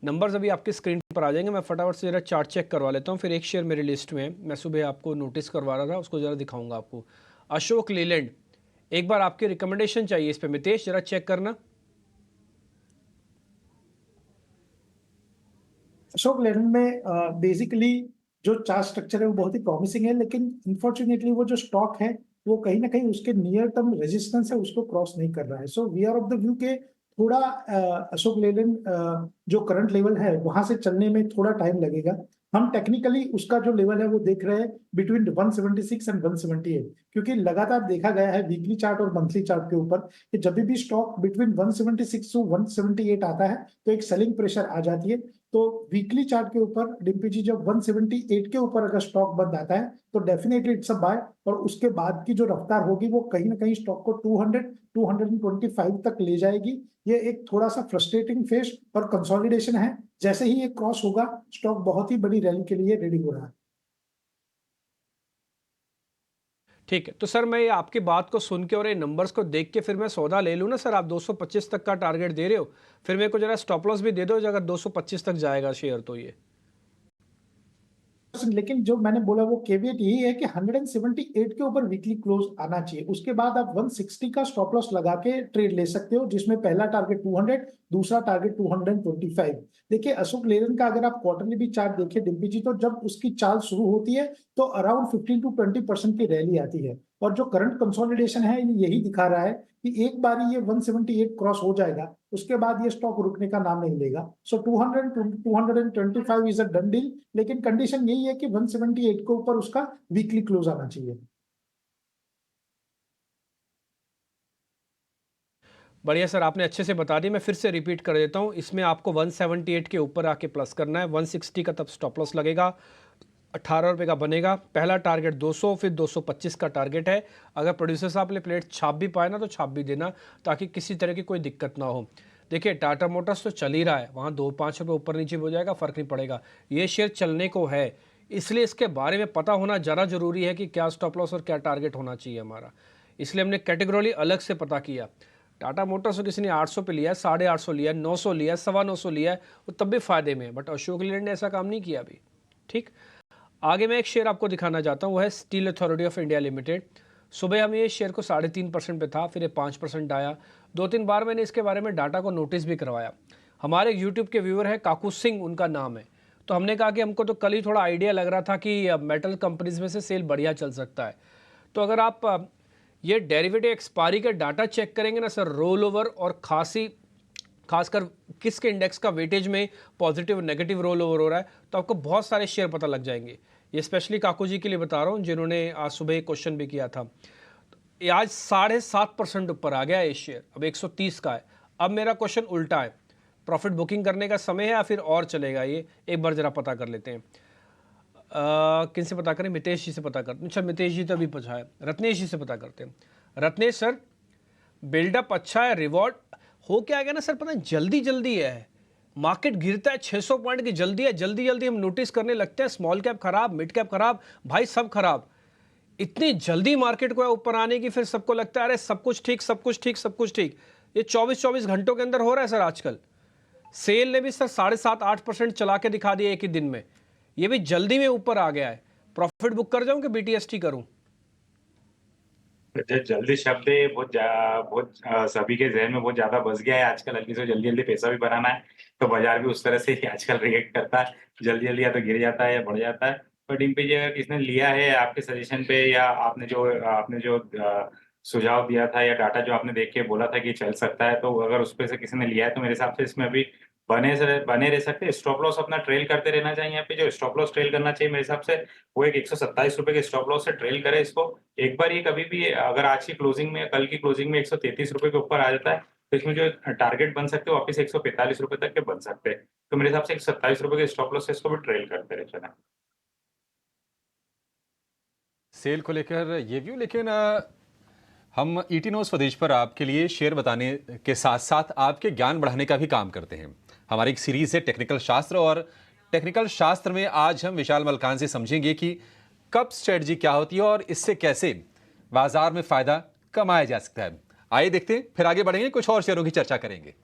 नंबर्स अभी आपके स्क्रीन पर आ जाएंगे। मैं फटाफट से जरा चार्ट चेक करवा लेता हूँ, फिर एक शेयर मेरी लिस्ट में मैं सुबह आपको नोटिस करवा रहा था, उसको जरा दिखाऊंगा आपको। अशोक लीलैंड, एक बार आपकी रिकमेंडेशन चाहिए इस पर, मितेश जरा चेक करना। अशोक लेलैंड में बेसिकली जो चार्ट स्ट्रक्चर है वो बहुत ही प्रॉमिसिंग है, लेकिन अनफॉर्चुनेटली वो जो स्टॉक है वो कहीं ना कहीं उसके नियर टर्म रेजिस्टेंस है उसको क्रॉस नहीं कर रहा है। So we are of the view के थोड़ा अशोक लेलैंड जो करंट लेवल है वहां से चलने में थोड़ा टाइम लगेगा। हम टेक्निकली उसका जो लेवल है वो देख रहे हैं बिटवीन 176 एंड 178, क्योंकि लगातार देखा गया है वीकली चार्ट और मंथली चार्ट के ऊपर कि जब भी स्टॉक बिटवीन 176 टू 178 आता है तो एक सेलिंग प्रेशर आ जाती है। तो वीकली चार्ट के ऊपर डिम्पी जी जब 178 के ऊपर अगर स्टॉक बंद आता है तो डेफिनेटली इट्स अ बाय, और उसके बाद की जो रफ्तार होगी वो कहीं ना कहीं स्टॉक को 200-225 तक ले जाएगी। ये एक थोड़ा सा फ्रस्ट्रेटिंग फेज और कंसोलिडेशन है, जैसे ही ये क्रॉस होगा स्टॉक बहुत ही बड़ी रैली के लिए रेडी हो रहा है। ठीक है, तो सर मैं आपकी बात को सुन के और ये नंबर्स को देख के फिर मैं सौदा ले लूँ ना सर? आप 225 तक का टारगेट दे रहे हो, फिर मेरे को जरा स्टॉप लॉस भी दे दो अगर 225 तक जाएगा शेयर तो। ये लेकिन जो मैंने बोला वो केवियट यही है कि 178 के ऊपर वीकली क्लोज आना चाहिए, उसके बाद आप 160 का स्टॉप लॉस लगा के ट्रेड ले सकते हो, जिसमें पहला टारगेट 200, दूसरा टारगेट 225। देखिए अशोक लेलैंड का अगर आप क्वार्टरली भी चार्ट देखें डिम्पी जी, तो जब उसकी चाल शुरू होती है तो अराउंड 15-20% की रैली आती है, और जो करंट कंसोलिडेशन है यही दिखा रहा है कि एक बार ये 178 क्रॉस हो जाएगा उसके बाद ये स्टॉक रुकने का नाम नहीं लेगा। सो 225 इज अ डन डील, लेकिन कंडीशन यही है कि 178 के ऊपर उसका वीकली क्लोज आना चाहिए। बढ़िया सर, आपने अच्छे से बता दी, मैं फिर से रिपीट कर देता हूँ। इसमें आपको 178 के ऊपर आके प्लस करना है, 160 का तब स्टॉप लॉस लगेगा, 18 रुपये का बनेगा। पहला टारगेट 200, फिर 225 का टारगेट है। अगर प्रोड्यूसर साहब ने प्लेट छाप भी पाए ना तो छाप भी देना, ताकि किसी तरह की कोई दिक्कत ना हो। देखिए टाटा मोटर्स तो चल ही रहा है, वहाँ 2-5 रुपये ऊपर नीचे हो जाएगा, फ़र्क नहीं पड़ेगा। ये शेयर चलने को है, इसलिए इसके बारे में पता होना ज़रा ज़रूरी है कि क्या स्टॉप लॉस और क्या टारगेट होना चाहिए हमारा। इसलिए हमने कैटेगोरी अलग से पता किया। टाटा मोटर्स को किसी ने 800 पे लिया, 850 लिया, 900 लिया, 925 लिया, वो तब भी फायदे में है, बट अशोक लीलैंड ने ऐसा काम नहीं किया अभी। ठीक, आगे मैं एक शेयर आपको दिखाना चाहता हूँ, वो है steel authority of India limited. सुबह हम ये शेयर को 3.5% पे था, फिर ये 5% आया। 2-3 बार मैंने इसके बारे में डाटा को नोटिस भी करवाया। हमारे यूट्यूब के व्यूअर है काकू सिंह, उनका नाम है। तो हमने कहा कि हमको तो कल ही थोड़ा आइडिया लग रहा था कि मेटल कंपनीज में से सेल बढ़िया चल सकता है। तो अगर आप ये डेरिवेटिव एक्सपायरी का डाटा चेक करेंगे ना सर, रोल ओवर और खासकर किसके इंडेक्स का वेटेज में पॉजिटिव नेगेटिव रोल ओवर हो रहा है, तो आपको बहुत सारे शेयर पता लग जाएंगे। ये स्पेशली काकू जी के लिए बता रहा हूँ, जिन्होंने आज सुबह क्वेश्चन भी किया था। आज 7.5% ऊपर आ गया है ये शेयर, अब 130 का है। अब मेरा क्वेश्चन उल्टा है, प्रॉफिट बुकिंग करने का समय है या फिर और चलेगा ये, एक बार जरा पता कर लेते हैं। किन से पता करें? मितेश जी से पता करते हैं। अच्छा, मितेश जी तो अभी पूछा है, रत्नेश जी से पता करते हैं। रत्नेश सर, बिल्डअप अच्छा है, रिवॉर्ड हो क्या गया ना सर, पता है जल्दी है, मार्केट गिरता है 600 पॉइंट की, जल्दी है, जल्दी हम नोटिस करने लगते हैं स्मॉल कैप खराब, मिड कैप खराब, भाई सब खराब। इतनी जल्दी मार्केट को ऊपर आने की, फिर सबको लगता है अरे सब कुछ ठीक। ये 24 घंटों के अंदर हो रहा है सर। आजकल सेल ने भी सर 7.5-8% चला के दिखा दिया एक ही दिन में, ये भी जल्दी में ऊपर आ गया है। प्रॉफिट बुक कर जाऊं कि BTST करूं? जल्दी शब्द है बहुत सभी के जहन में बहुत ज्यादा बस गया है आजकल। हल्की से जल्दी पैसा भी बनाना है, तो बाजार भी उस तरह से ही आजकल रिएक्ट करता है। जल्दी या तो गिर जाता है या बढ़ जाता है। पर डिम्पी जी, अगर किसने लिया है आपके सजेशन पे, या आपने जो सुझाव दिया था या डाटा जो आपने देख के बोला था कि चल सकता है, तो अगर उस पे से किसी ने लिया है तो मेरे हिसाब से इसमें अभी बने रह सकते हैं। स्टॉप लॉस अपना ट्रेल करते रहना चाहिए। यहाँ पे जो स्टॉप लॉस ट्रेल करना चाहिए मेरे हिसाब से वो एक 127 रुपए के स्टॉप लॉस से ट्रेल करे इसको। एक बार ये कभी भी अगर आज की क्लोजिंग में, कल की क्लोजिंग में 133 रुपए के ऊपर आ जाता है, तो इसमें जो टारगेट बन सकते हैं वापस 145 रुपए तक के बन सकते हैं। तो मेरे हिसाब से 127 रुपए के स्टॉप लॉस से इसको भी ट्रेल करते रहे चलें। सेल को लेकर ये व्यू, लेकिन हम ईटी न्यूज़ स्वदेश पर आपके लिए शेयर बताने के साथ साथ आपके ज्ञान बढ़ाने का भी काम करते हैं। हमारी एक सीरीज है टेक्निकल शास्त्र, और टेक्निकल शास्त्र में आज हम विशाल मलकान से समझेंगे कि कब स्ट्रेटजी क्या होती है और इससे कैसे बाजार में फायदा कमाया जा सकता है। आइए देखते हैं, फिर आगे बढ़ेंगे, कुछ और शेयरों की चर्चा करेंगे।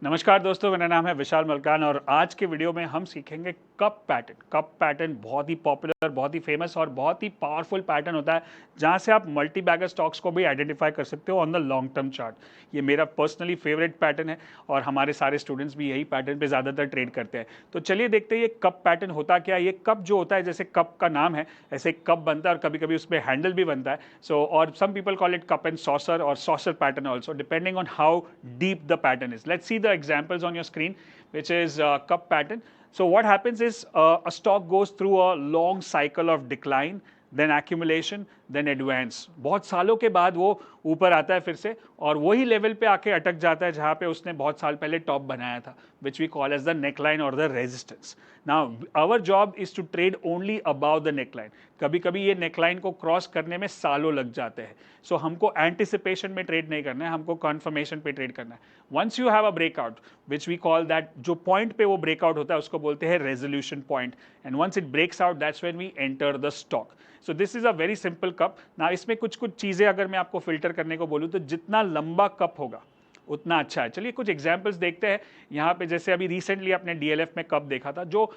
नमस्कार दोस्तों, मेरा नाम है विशाल मलकान और आज के वीडियो में हम सीखेंगे कप पैटर्न। कप पैटर्न बहुत ही पॉपुलर, बहुत ही फेमस और बहुत ही पावरफुल पैटर्न होता है, जहां से आप मल्टी बैगर स्टॉक्स को भी आइडेंटिफाई कर सकते हो on the long term chart. ये मेरा पर्सनली फेवरेट पैटर्न है और हमारे सारे स्टूडेंट्स भी यही पैटर्न पे ज़्यादातर ट्रेड करते हैं। तो चलिए देखते हैं ये कप पैटर्न होता क्या है। ये कप जो होता है, जैसे कप का नाम है ऐसे कप बनता है और कभी कभी उसमें हैंडल भी बनता है। So or some people call it cup and saucer or saucer pattern also, depending on how deep the pattern is. Let's see the examples on your screen, which is cup pattern. So what happens is a stock goes through a long cycle of decline, then accumulation, then advance. बहुत सालों के बाद वो ऊपर आता है फिर से और वही लेवल पे आके अटक जाता है जहाँ पे उसने बहुत साल पहले टॉप बनाया था, which we call as the neckline or the resistance. Now our job is to trade only above the neckline. कभी कभी ये नेकलाइन को क्रॉस करने में सालों लग जाते हैं। सो हमको एंटिसिपेशन में ट्रेड नहीं करना है, हमको कन्फर्मेशन पे ट्रेड करना है। Once you have a breakout, which we call that, जो पॉइंट पे वो ब्रेकआउट होता है उसको बोलते हैं resolution point, and once it breaks out that's when we enter the stock. So this is a very simple cup. ना इसमें कुछ चीज़ें अगर मैं आपको फिल्टर करने को बोलूँ तो जितना लंबा कप होगा उतना अच्छा है। चलिए कुछ एग्जाम्पल्स देखते हैं। यहाँ पे जैसे अभी रिसेंटली आपने DLF में कप देखा था जो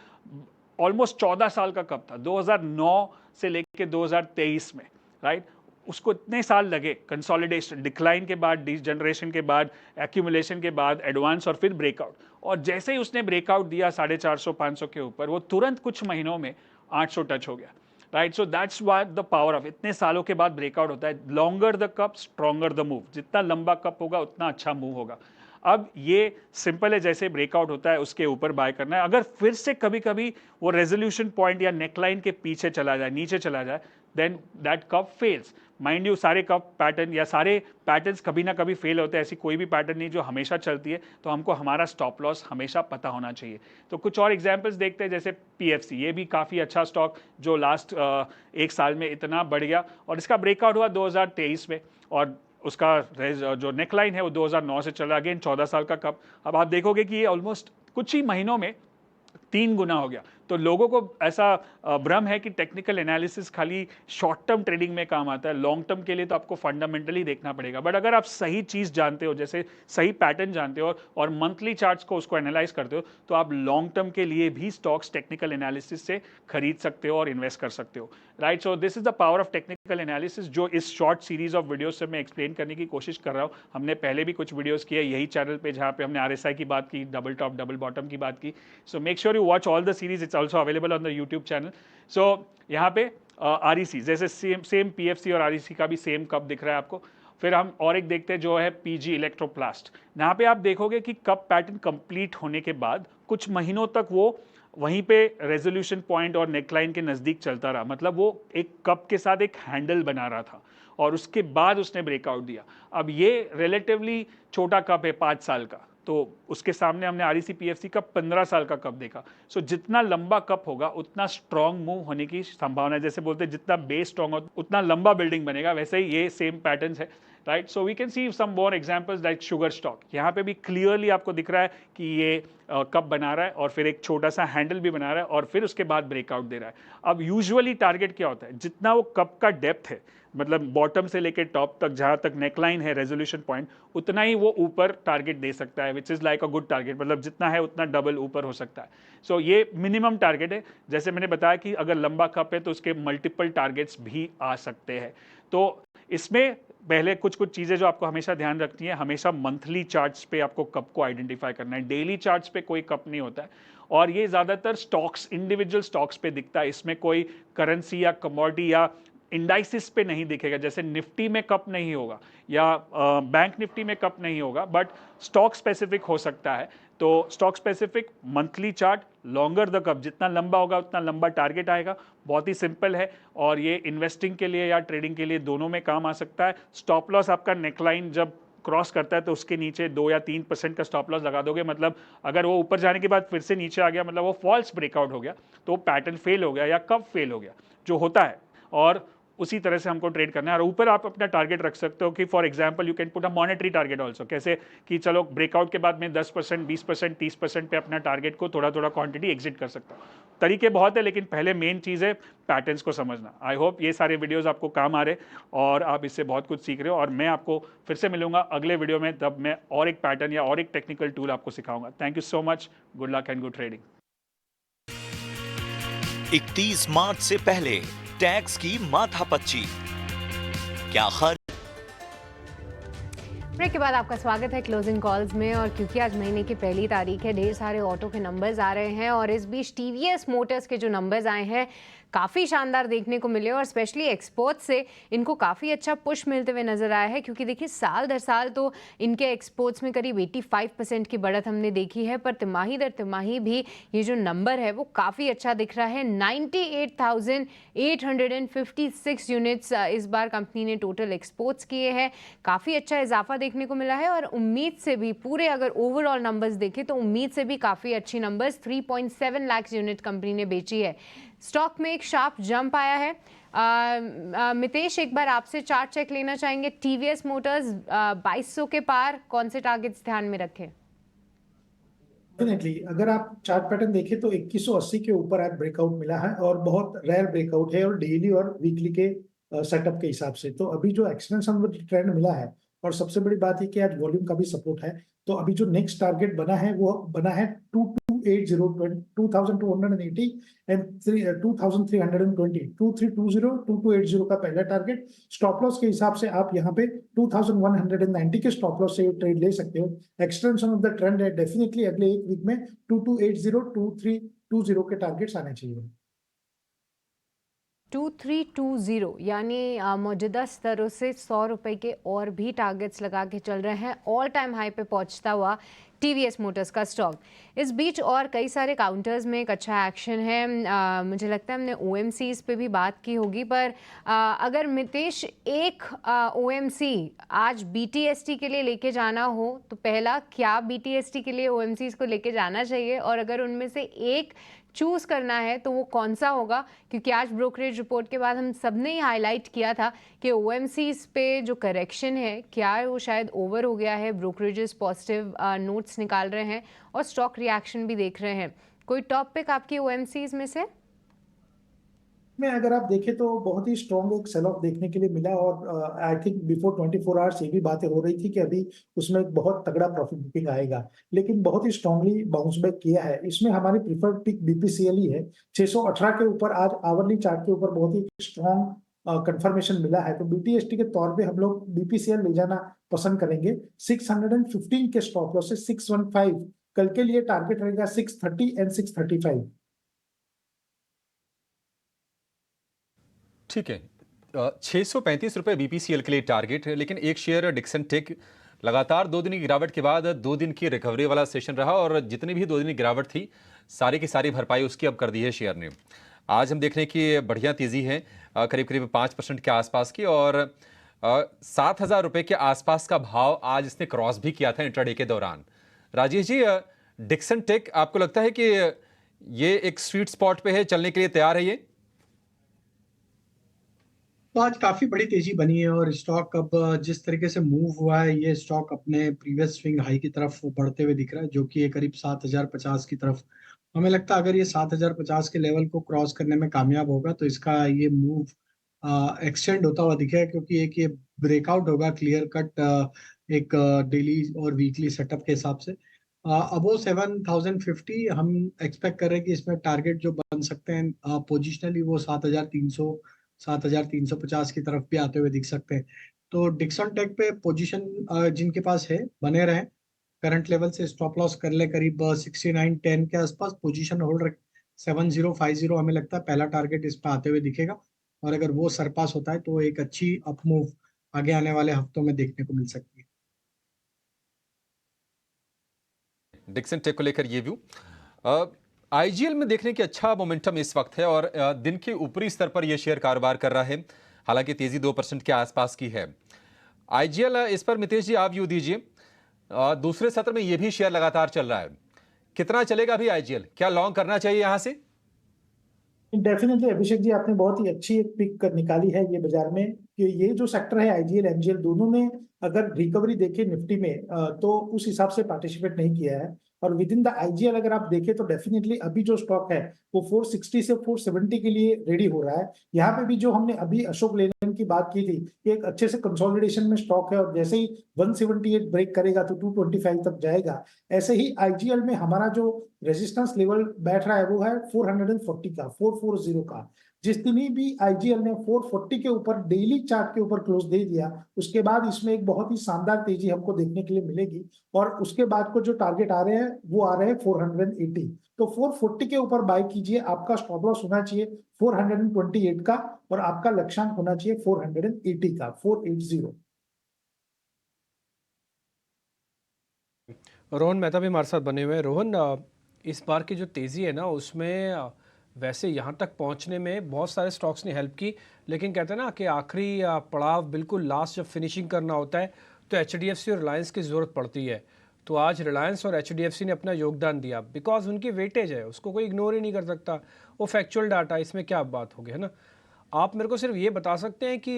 ऑलमोस्ट 14 साल का कप था, 2009 से लेके 2023 में, राइट। उसको इतने साल लगे कंसोलिडेशन, डिक्लाइन के बाद, डिजनरेशन के बाद, एक्यूमुलेशन के बाद, एडवांस और फिर ब्रेकआउट। और जैसे ही उसने ब्रेकआउट दिया 450-500 के ऊपर, वो तुरंत कुछ महीनों में 800 टच हो गया, right. So that's what the power of, इतने सालों के बाद ब्रेकआउट होता है। Longer the cup stronger the move, जितना लंबा कप होगा उतना अच्छा मूव होगा। अब ये सिंपल है, जैसे ब्रेकआउट होता है उसके ऊपर बाय करना है। अगर फिर से कभी कभी वो रेजोल्यूशन पॉइंट या नेकलाइन के पीछे चला जाए, नीचे चला जाए, then that cup fails. Mind you, सारे कप पैटर्न या सारे पैटर्न्स कभी ना कभी फेल होते हैं, ऐसी कोई भी पैटर्न नहीं जो हमेशा चलती है। तो हमको हमारा स्टॉप लॉस हमेशा पता होना चाहिए। तो कुछ और एग्जांपल्स देखते हैं, जैसे PFC, ये भी काफ़ी अच्छा स्टॉक जो लास्ट एक साल में इतना बढ़ गया और इसका ब्रेकआउट हुआ 2023 में और उसका जो नेकलाइन है वो 2009 से चला, अगेन 14 साल का कप। अब आप देखोगे कि ये ऑलमोस्ट कुछ ही महीनों में 3 गुना हो गया। तो लोगों को ऐसा भ्रम है कि टेक्निकल एनालिसिस खाली शॉर्ट टर्म ट्रेडिंग में काम आता है, लॉन्ग टर्म के लिए तो आपको फंडामेंटली देखना पड़ेगा। बट अगर आप सही चीज़ जानते हो, जैसे सही पैटर्न जानते हो और मंथली चार्ट्स को उसको एनालाइज करते हो, तो आप लॉन्ग टर्म के लिए भी स्टॉक्स टेक्निकल एनालिसिस से खरीद सकते हो और इन्वेस्ट कर सकते हो, right. So this is the power of technical analysis, जो इस शॉर्ट सीरीज ऑफ वीडियोज से मैं एक्सप्लेन करने की कोशिश कर रहा हूँ। हमने पहले भी कुछ वीडियोस किए यही चैनल पे, जहाँ पे हमने RSI की बात की, डबल टॉप डबल बॉटम की बात की। So make sure you watch all the series, it's also available on the YouTube channel. So यहाँ पे REC जैसे सेम PFC और REC का भी सेम कप दिख रहा है आपको। फिर हम और एक देखते हैं जो है PG इलेक्ट्रोप्लास्ट। यहाँ पे आप देखोगे कि कप पैटर्न कंप्लीट होने के बाद कुछ महीनों तक वो वहीं पे रेजोल्यूशन पॉइंट और नेकलाइन के नज़दीक चलता रहा, मतलब वो एक कप के साथ एक हैंडल बना रहा था और उसके बाद उसने ब्रेकआउट दिया। अब ये रिलेटिवली छोटा कप है 5 साल का, तो उसके सामने हमने REC PFC का 15 साल का कप देखा। सो जितना लंबा कप होगा उतना स्ट्रॉन्ग मूव होने की संभावना है। जैसे बोलते हैं जितना बेस स्ट्रॉन्ग हो उतना लंबा बिल्डिंग बनेगा, वैसे ही ये सेम पैटर्न है, right. So we can see some more examples like sugar stock. यहाँ पे भी क्लियरली आपको दिख रहा है कि ये कप बना रहा है और फिर एक छोटा सा हैंडल भी बना रहा है और फिर उसके बाद ब्रेकआउट दे रहा है। अब यूजुअली टारगेट क्या होता है, जितना वो कप का डेप्थ है, मतलब बॉटम से लेकर टॉप तक जहाँ तक नेकलाइन है रेजोल्यूशन पॉइंट, उतना ही वो ऊपर टारगेट दे सकता है, which is like a good target, मतलब जितना है उतना डबल ऊपर हो सकता है। सो ये मिनिमम टारगेट है। जैसे मैंने बताया कि अगर लंबा कप है तो उसके मल्टीपल टारगेट्स भी आ सकते हैं। तो इसमें पहले कुछ चीज़ें जो आपको हमेशा ध्यान रखनी है, हमेशा मंथली चार्ट्स पे आपको कप को आइडेंटिफाई करना है, डेली चार्ट्स पे कोई कप नहीं होता है। और ये ज़्यादातर स्टॉक्स, इंडिविजुअल स्टॉक्स पे दिखता है, इसमें कोई करेंसी या कमोडिटी या इंडाइसिस पे नहीं दिखेगा। जैसे निफ्टी में कप नहीं होगा या बैंक निफ्टी में कप नहीं होगा, बट स्टॉक स्पेसिफिक हो सकता है। तो stock specific monthly chart, longer the cup, जितना लंबा होगा उतना लंबा टारगेट आएगा। बहुत ही सिंपल है और ये इन्वेस्टिंग के लिए या ट्रेडिंग के लिए दोनों में काम आ सकता है। स्टॉप लॉस आपका नेकलाइन जब क्रॉस करता है तो उसके नीचे 2 या 3% का स्टॉप लॉस लगा दोगे, मतलब अगर वो ऊपर जाने के बाद फिर से नीचे आ गया, मतलब वो फॉल्स ब्रेकआउट हो गया, तो पैटर्न फेल हो गया या कब फेल हो गया, जो होता है। और उसी तरह से हमको ट्रेड करना है। और ऊपर आप अपना टारगेट रख सकते हो कि for example you can put a monetary target also, कैसे कि चलो ब्रेकआउट के बाद में 10%, 20%, 30% पे अपना टारगेट को थोड़ा थोड़ा क्वांटिटी एग्जिट कर सकता हूँ। तरीके बहुत है, लेकिन पहले मेन चीज़ है पैटर्न्स को समझना। आई होप ये सारे वीडियोज़ आपको काम आ रहे और आप इससे बहुत कुछ सीख रहे हो। और मैं आपको फिर से मिलूंगा अगले वीडियो में, तब मैं और एक पैटर्न या और एक टेक्निकल टूल आपको सिखाऊंगा। Thank you so much, good luck and good trading. 31 मार्च से पहले टैक्स की माथापच्ची, क्या खर्च। ब्रेक के बाद आपका स्वागत है क्लोजिंग कॉल्स में। और क्योंकि आज महीने की पहली तारीख है, ढेर सारे ऑटो के नंबर्स आ रहे हैं और इस बीच TVS मोटर्स के जो नंबर्स आए हैं काफ़ी शानदार देखने को मिले और स्पेशली एक्सपोर्ट से इनको काफ़ी अच्छा पुश मिलते हुए नजर आया है। क्योंकि देखिए साल दर साल तो इनके एक्सपोर्ट्स में करीब 85% की बढ़त हमने देखी है, पर तिमाही दर तिमाही भी ये जो नंबर है वो काफ़ी अच्छा दिख रहा है। 98,856 यूनिट्स इस बार कंपनी ने टोटल एक्सपोर्ट्स किए हैं, काफ़ी अच्छा इजाफा देखने को मिला है। और उम्मीद से भी पूरे अगर ओवरऑल नंबर्स देखें तो उम्मीद से भी काफ़ी अच्छी नंबर्स 3.7 लाख यूनिट कंपनी ने बेची है। स्टॉक में एक शार्प जंप आया है। मितेश, एक बार आपसे चार्ट चेक लेना चाहेंगे। TVS मोटर्स 2200 के पार, कौन से टारगेट्स ध्यान में रखें? डेफिनेटली अगर आप चार्ट पैटर्न देखें तो 2180 के ऊपर आज ब्रेकआउट मिला है और बहुत रेयर ब्रेकआउट है और डेली और वीकली के सेटअप के हिसाब से। तो अभी जो एक्सटेंशन ट्रेंड मिला है और सबसे बड़ी बात है कि आज वॉल्यूम का भी सपोर्ट है। तो अभी जो नेक्स्ट टारगेट बना है वो बना है 2280 एंड 2320, 2280 का पहला टारगेट। स्टॉप लॉस के हिसाब से आप यहाँ पे 2190 के स्टॉप लॉस से ट्रेड ले सकते हो। एक्सटेंशन ऑफ द ट्रेंड है, डेफिनेटली अगले एक वीक में 2280, 2320 के टारगेट्स आने चाहिए। 2320 यानी मौजूदा स्तरों से 100 रुपए के और भी टारगेट्स लगा के चल रहे हैं। ऑल टाइम हाई पे पहुंचता हुआ TVS मोटर्स का स्टॉक। इस बीच और कई सारे काउंटर्स में एक अच्छा एक्शन है। मुझे लगता है हमने OMCs पे भी बात की होगी, पर अगर मितेश एक OMC आज BTST के लिए लेके जाना हो तो पहला क्या BTST के लिए OMCs को लेके जाना चाहिए, और अगर उनमें से एक चूज करना है तो वो कौन सा होगा? क्योंकि आज ब्रोकरेज रिपोर्ट के बाद हम सब ने ही हाईलाइट किया था कि OMCs पे जो करेक्शन है क्या वो शायद ओवर हो गया है। ब्रोकरेजेस पॉजिटिव नोट्स निकाल रहे हैं और स्टॉक रिएक्शन भी देख रहे हैं। कोई टॉप पिक आपकी ओएमसीज में से? में अगर आप देखें तो बहुत ही स्ट्रॉन्ग एक सेल ऑफ देखने के लिए मिला, और आई थिंक बिफोर 24 आवर्स ये भी बातें हो रही थी कि अभी उसमें एक बहुत तगड़ा प्रॉफिट बुकिंग आएगा, लेकिन बहुत ही स्ट्रांगली बाउंस बैक किया है। इसमें हमारी प्रीफर्ड पिक बीपीसीएल ही है। 618 के ऊपर आज आवरली चार्ट के ऊपर बहुत ही स्ट्रॉन्ग कंफर्मेशन मिला है, तो बीटीएसटी के तौर पे हम लोग बीपीसीएल ले जाना पसंद करेंगे। 615 के स्टॉप लॉस से 615, कल के लिए टारगेट रहेगा 630 एंड 635। ठीक है। 635 रुपये बीपीसीएल के लिए टारगेट है, लेकिन एक शेयर डिक्सन टेक लगातार 2 दिन की गिरावट के बाद 2 दिन की रिकवरी वाला सेशन रहा और जितनी भी 2 दिन की गिरावट थी सारी की सारी भरपाई उसकी अब कर दी है शेयर ने। आज हम देख रहे हैं कि बढ़िया तेजी है, करीब करीब 5% के आसपास की, और 7,000 रुपये के आसपास का भाव आज इसने क्रॉस भी किया था इंट्राडे के दौरान। राजेश जी, डिक्सन टेक आपको लगता है कि ये एक स्वीट स्पॉट पे है, चलने के लिए तैयार है ये? तो आज काफी बड़ी तेजी बनी है और स्टॉक अब जिस तरीके से मूव हुआ है, ये स्टॉक अपने प्रीवियस स्विंग हाई की तरफ बढ़ते हुए दिख रहा है, जो कि है करीब 7,050 की तरफ। हमें लगता है अगर ये 7,050 के लेवल को क्रॉस करने में कामयाब होगा तो इसका ये मूव एक्सटेंड होता हुआ दिखेगा, क्योंकि एक ये ब्रेकआउट होगा क्लियर कट एक डेली और वीकली सेटअप के हिसाब से। अबो 7,050 हम एक्सपेक्ट कर रहे हैं कि इसमें टारगेट जो बन सकते हैं पोजिशनली वो 7,300 7,350 की तरफ भी आते हुए दिख सकते हैं। तो डिक्सन टेक पे पोजीशन जिनके पास है बने रहे, करंट लेवल से स्टॉप लॉस कर ले करीब 69.10 के आसपास, पोजीशन होल्ड रख। 7050 हमें लगता है पहला टारगेट इस पे आते हुए दिखेगा, और अगर वो सरपास होता है तो एक अच्छी अप मूव आगे आने वाले हफ्तों में देखने को मिल सकती है। डिक्सन टेक को लेकर ये व्यू। आईजीएल में देखने की अच्छा मोमेंटम इस वक्त है और दिन के ऊपरी स्तर पर यह शेयर कारोबार कर रहा है, हालांकि तेजी 2% के आसपास की है। आईजीएल, इस पर मितेश जी आप व्यू दीजिए। दूसरे सत्र में यह भी शेयर लगातार चल रहा है, कितना चलेगा अभी आईजीएल? क्या लॉन्ग करना चाहिए यहां से? डेफिनेटली अभिषेक जी, आपने बहुत ही अच्छी एक पिक निकाली है ये बाजार में, कि ये जो सेक्टर है आईजीएल एमजीएल दोनों में अगर रिकवरी देखें निफ्टी में तो उस हिसाब से पार्टिसिपेट नहीं किया है। और विद इन द आईजीएल अगर आप देखें तो डेफिनेटली अभी जो स्टॉक है वो 460 से 470 के लिए रेडी हो रहा है। यहाँ पे भी जो हमने अभी अशोक लेलैंड की बात की थी कि एक अच्छे से कंसोलिडेशन में स्टॉक है, और जैसे ही 178 ब्रेक करेगा तो 225 तक जाएगा। ऐसे ही आईजीएल में हमारा जो रेजिस्टेंस लेवल बैठ रहा है वो है 440 का, 440 का। जिस दिन ही भी आईजीएल ने 440 के ऊपर डेली चार्ट के ऊपर क्लोज दे दिया, उसके बाद इसमें एक बहुत ही शानदार तेजी हमको देखने के लिए मिलेगी, और उसके बाद को जो टारगेट आ रहे हैं वो आ रहे हैं 480। तो 440 के ऊपर बाय कीजिए, आपका स्टॉप लॉस होना चाहिए 428 का, और आपका लक्ष्यांक होना चाहिए 480 का, 480। रोहन मेहता भी हमारे साथ बने हुए हैं। रोहन, इस बार की जो तेज़ी है ना उसमें वैसे यहाँ तक पहुँचने में बहुत सारे स्टॉक्स ने हेल्प की, लेकिन कहते हैं ना कि आखिरी पड़ाव बिल्कुल लास्ट जब फिनिशिंग करना होता है तो एचडीएफसी और रिलायंस की ज़रूरत पड़ती है। तो आज रिलायंस और एचडीएफसी ने अपना योगदान दिया, बिकॉज उनकी वेटेज है, उसको कोई इग्नोर ही नहीं कर सकता, वो फैक्चुअल डाटा, इसमें क्या बात होगी, है ना। आप मेरे को सिर्फ ये बता सकते हैं कि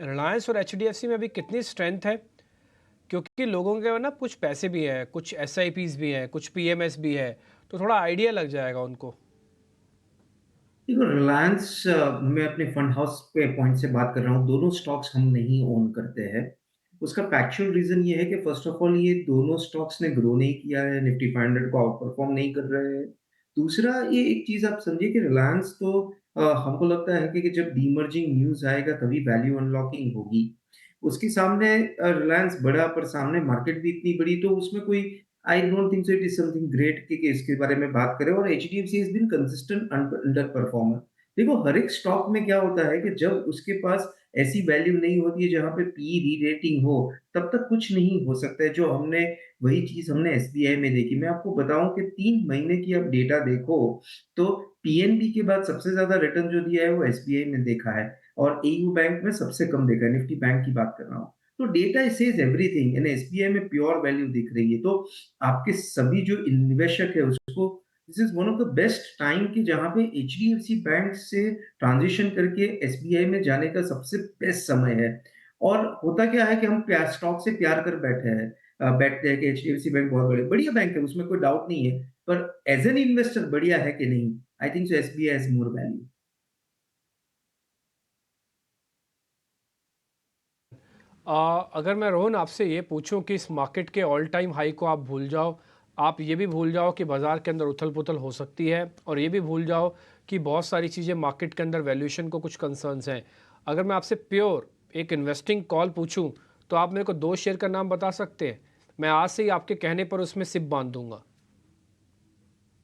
रिलायंस और एचडीएफसी में अभी कितनी स्ट्रेंथ है, क्योंकि लोगों के ना कुछ पैसे भी हैं, कुछ एसआईपीज भी हैं, कुछ पीएमएस भी है, तो थोड़ा आइडिया लग जाएगा उनको। देखो, रिलायंस मैं अपने फंड हाउस पे पॉइंट से बात कर रहा हूँ, दोनों स्टॉक्स हम नहीं ओन करते हैं। उसका फैक्चुअल रीजन ये है कि फर्स्ट ऑफ ऑल ये दोनों स्टॉक्स ने ग्रो नहीं किया है, निफ्टी 500 को आउट परफॉर्म नहीं कर रहे हैं। दूसरा, ये एक चीज आप समझिए कि रिलायंस तो हमको लगता है कि जब डीमर्जिंग न्यूज आएगा तभी वैल्यू अनलॉकिंग होगी। उसके सामने रिलायंस बड़ा, पर सामने मार्केट भी इतनी बड़ी, तो उसमें कोई I don't think so it is something great कि इसके बारे में बात करें। और HDFC has been consistent under performer. देखो, हर एक स्टॉक में क्या होता है कि जब उसके पास ऐसी वैल्यू नहीं होती है जहां पे पी री रेटिंग हो, तब तक कुछ नहीं हो सकता है। जो हमने वही चीज हमने एसबीआई में देखी। मैं आपको बताऊं कि 3 महीने की आप डेटा देखो तो पीएनबी के बाद सबसे ज्यादा रिटर्न जो दिया है वो एसबीआई में देखा है, और एयू बैंक में सबसे कम देखा है। निफ्टी बैंक की बात कर रहा हूँ। तो डेटा सेज एवरीथिंग, यानी एसबीआई में प्योर वैल्यू दिख रही है। तो आपके सभी जो निवेशक है उसको this is one of the best time कि जहां पे एचडीएफसी बैंक से ट्रांजिशन करके एसबीआई में जाने का सबसे बेस्ट समय है। और होता क्या है कि हम स्टॉक से प्यार कर बैठते हैं कि एचडीएफसी बैंक बहुत बढ़िया बैंक है, उसमें कोई डाउट नहीं है। पर एज एन इन्वेस्टर बढ़िया है कि नहीं? I think so SBI has more value. अगर मैं रोहन आपसे ये पूछूं कि इस मार्केट के ऑल टाइम हाई को आप भूल जाओ, आप ये भी भूल जाओ कि बाज़ार के अंदर उथल पुथल हो सकती है, और ये भी भूल जाओ कि बहुत सारी चीज़ें मार्केट के अंदर वैल्यूएशन को कुछ कंसर्न्स हैं, अगर मैं आपसे प्योर एक इन्वेस्टिंग कॉल पूछूं तो आप मेरे को 2 शेयर का नाम बता सकते हैं? मैं आज से ही आपके कहने पर उसमें सिप बांध दूंगा।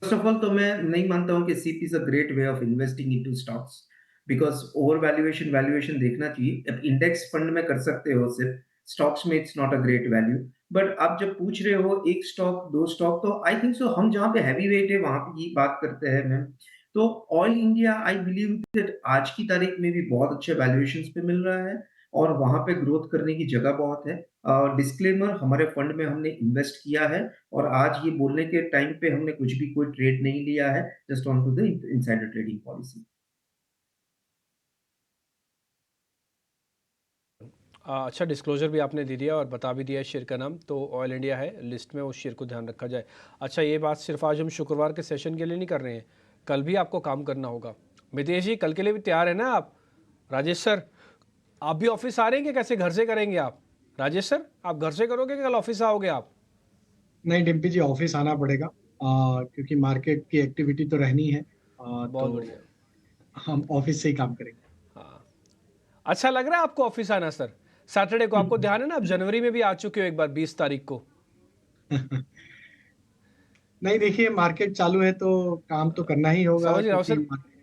फर्स्ट ऑफ ऑल तो मैं नहीं मानता हूँ कि SIP is a great way of investing into stocks because over valuation valuation देखना चाहिए। अब इंडेक्स फंड में कर सकते हो सिर्फ, स्टॉक्स में it's not a great value. But आप जब पूछ रहे हो एक स्टॉक दो स्टॉक, तो आई थिंक सो हम जहाँ पे हैवी वेट है वहां पे ही बात करते हैं मैम। तो oil India I believe that आज की तारीख में भी बहुत अच्छे वैल्यूएशन पे मिल रहा है और वहां पे ग्रोथ करने की जगह बहुत है। डिस्क्लेमर, हमारे फंड में हमने इन्वेस्ट किया है और आज ये बोलने के टाइम पे हमने कुछ भी कोई ट्रेड नहीं लिया है, just on to the insider trading policy. अच्छा डिस्क्लोजर भी आपने दे दिया और बता भी दिया शेयर का नाम, तो ऑयल इंडिया है लिस्ट में, उस शेयर को ध्यान रखा जाए। अच्छा, ये बात सिर्फ आज हम शुक्रवार के सेशन के लिए नहीं कर रहे हैं, कल भी आपको काम करना होगा। मितेश जी, कल के लिए भी तैयार है ना आप? राजेश सर, आप भी ऑफिस आ रहे हैं कि कैसे घर से करेंगे आप? राजेश सर, आप घर से करोगे कि कल ऑफिस आओगे आप? नहीं डिम्पी जी, ऑफिस आना पड़ेगा क्योंकि मार्केट की एक्टिविटी तो रहनी है। बहुत तो बढ़िया। हम ऑफिस से ही काम करेंगे। हाँ, अच्छा लग रहा है आपको ऑफिस आना सर? सैटरडे को आपको ध्यान है ना, आप जनवरी में भी आ चुके हो एक बार 20 तारीख को। नहीं देखिए, मार्केट चालू है तो काम तो करना ही होगा, समझ रहा हूँ क्योंकि सर।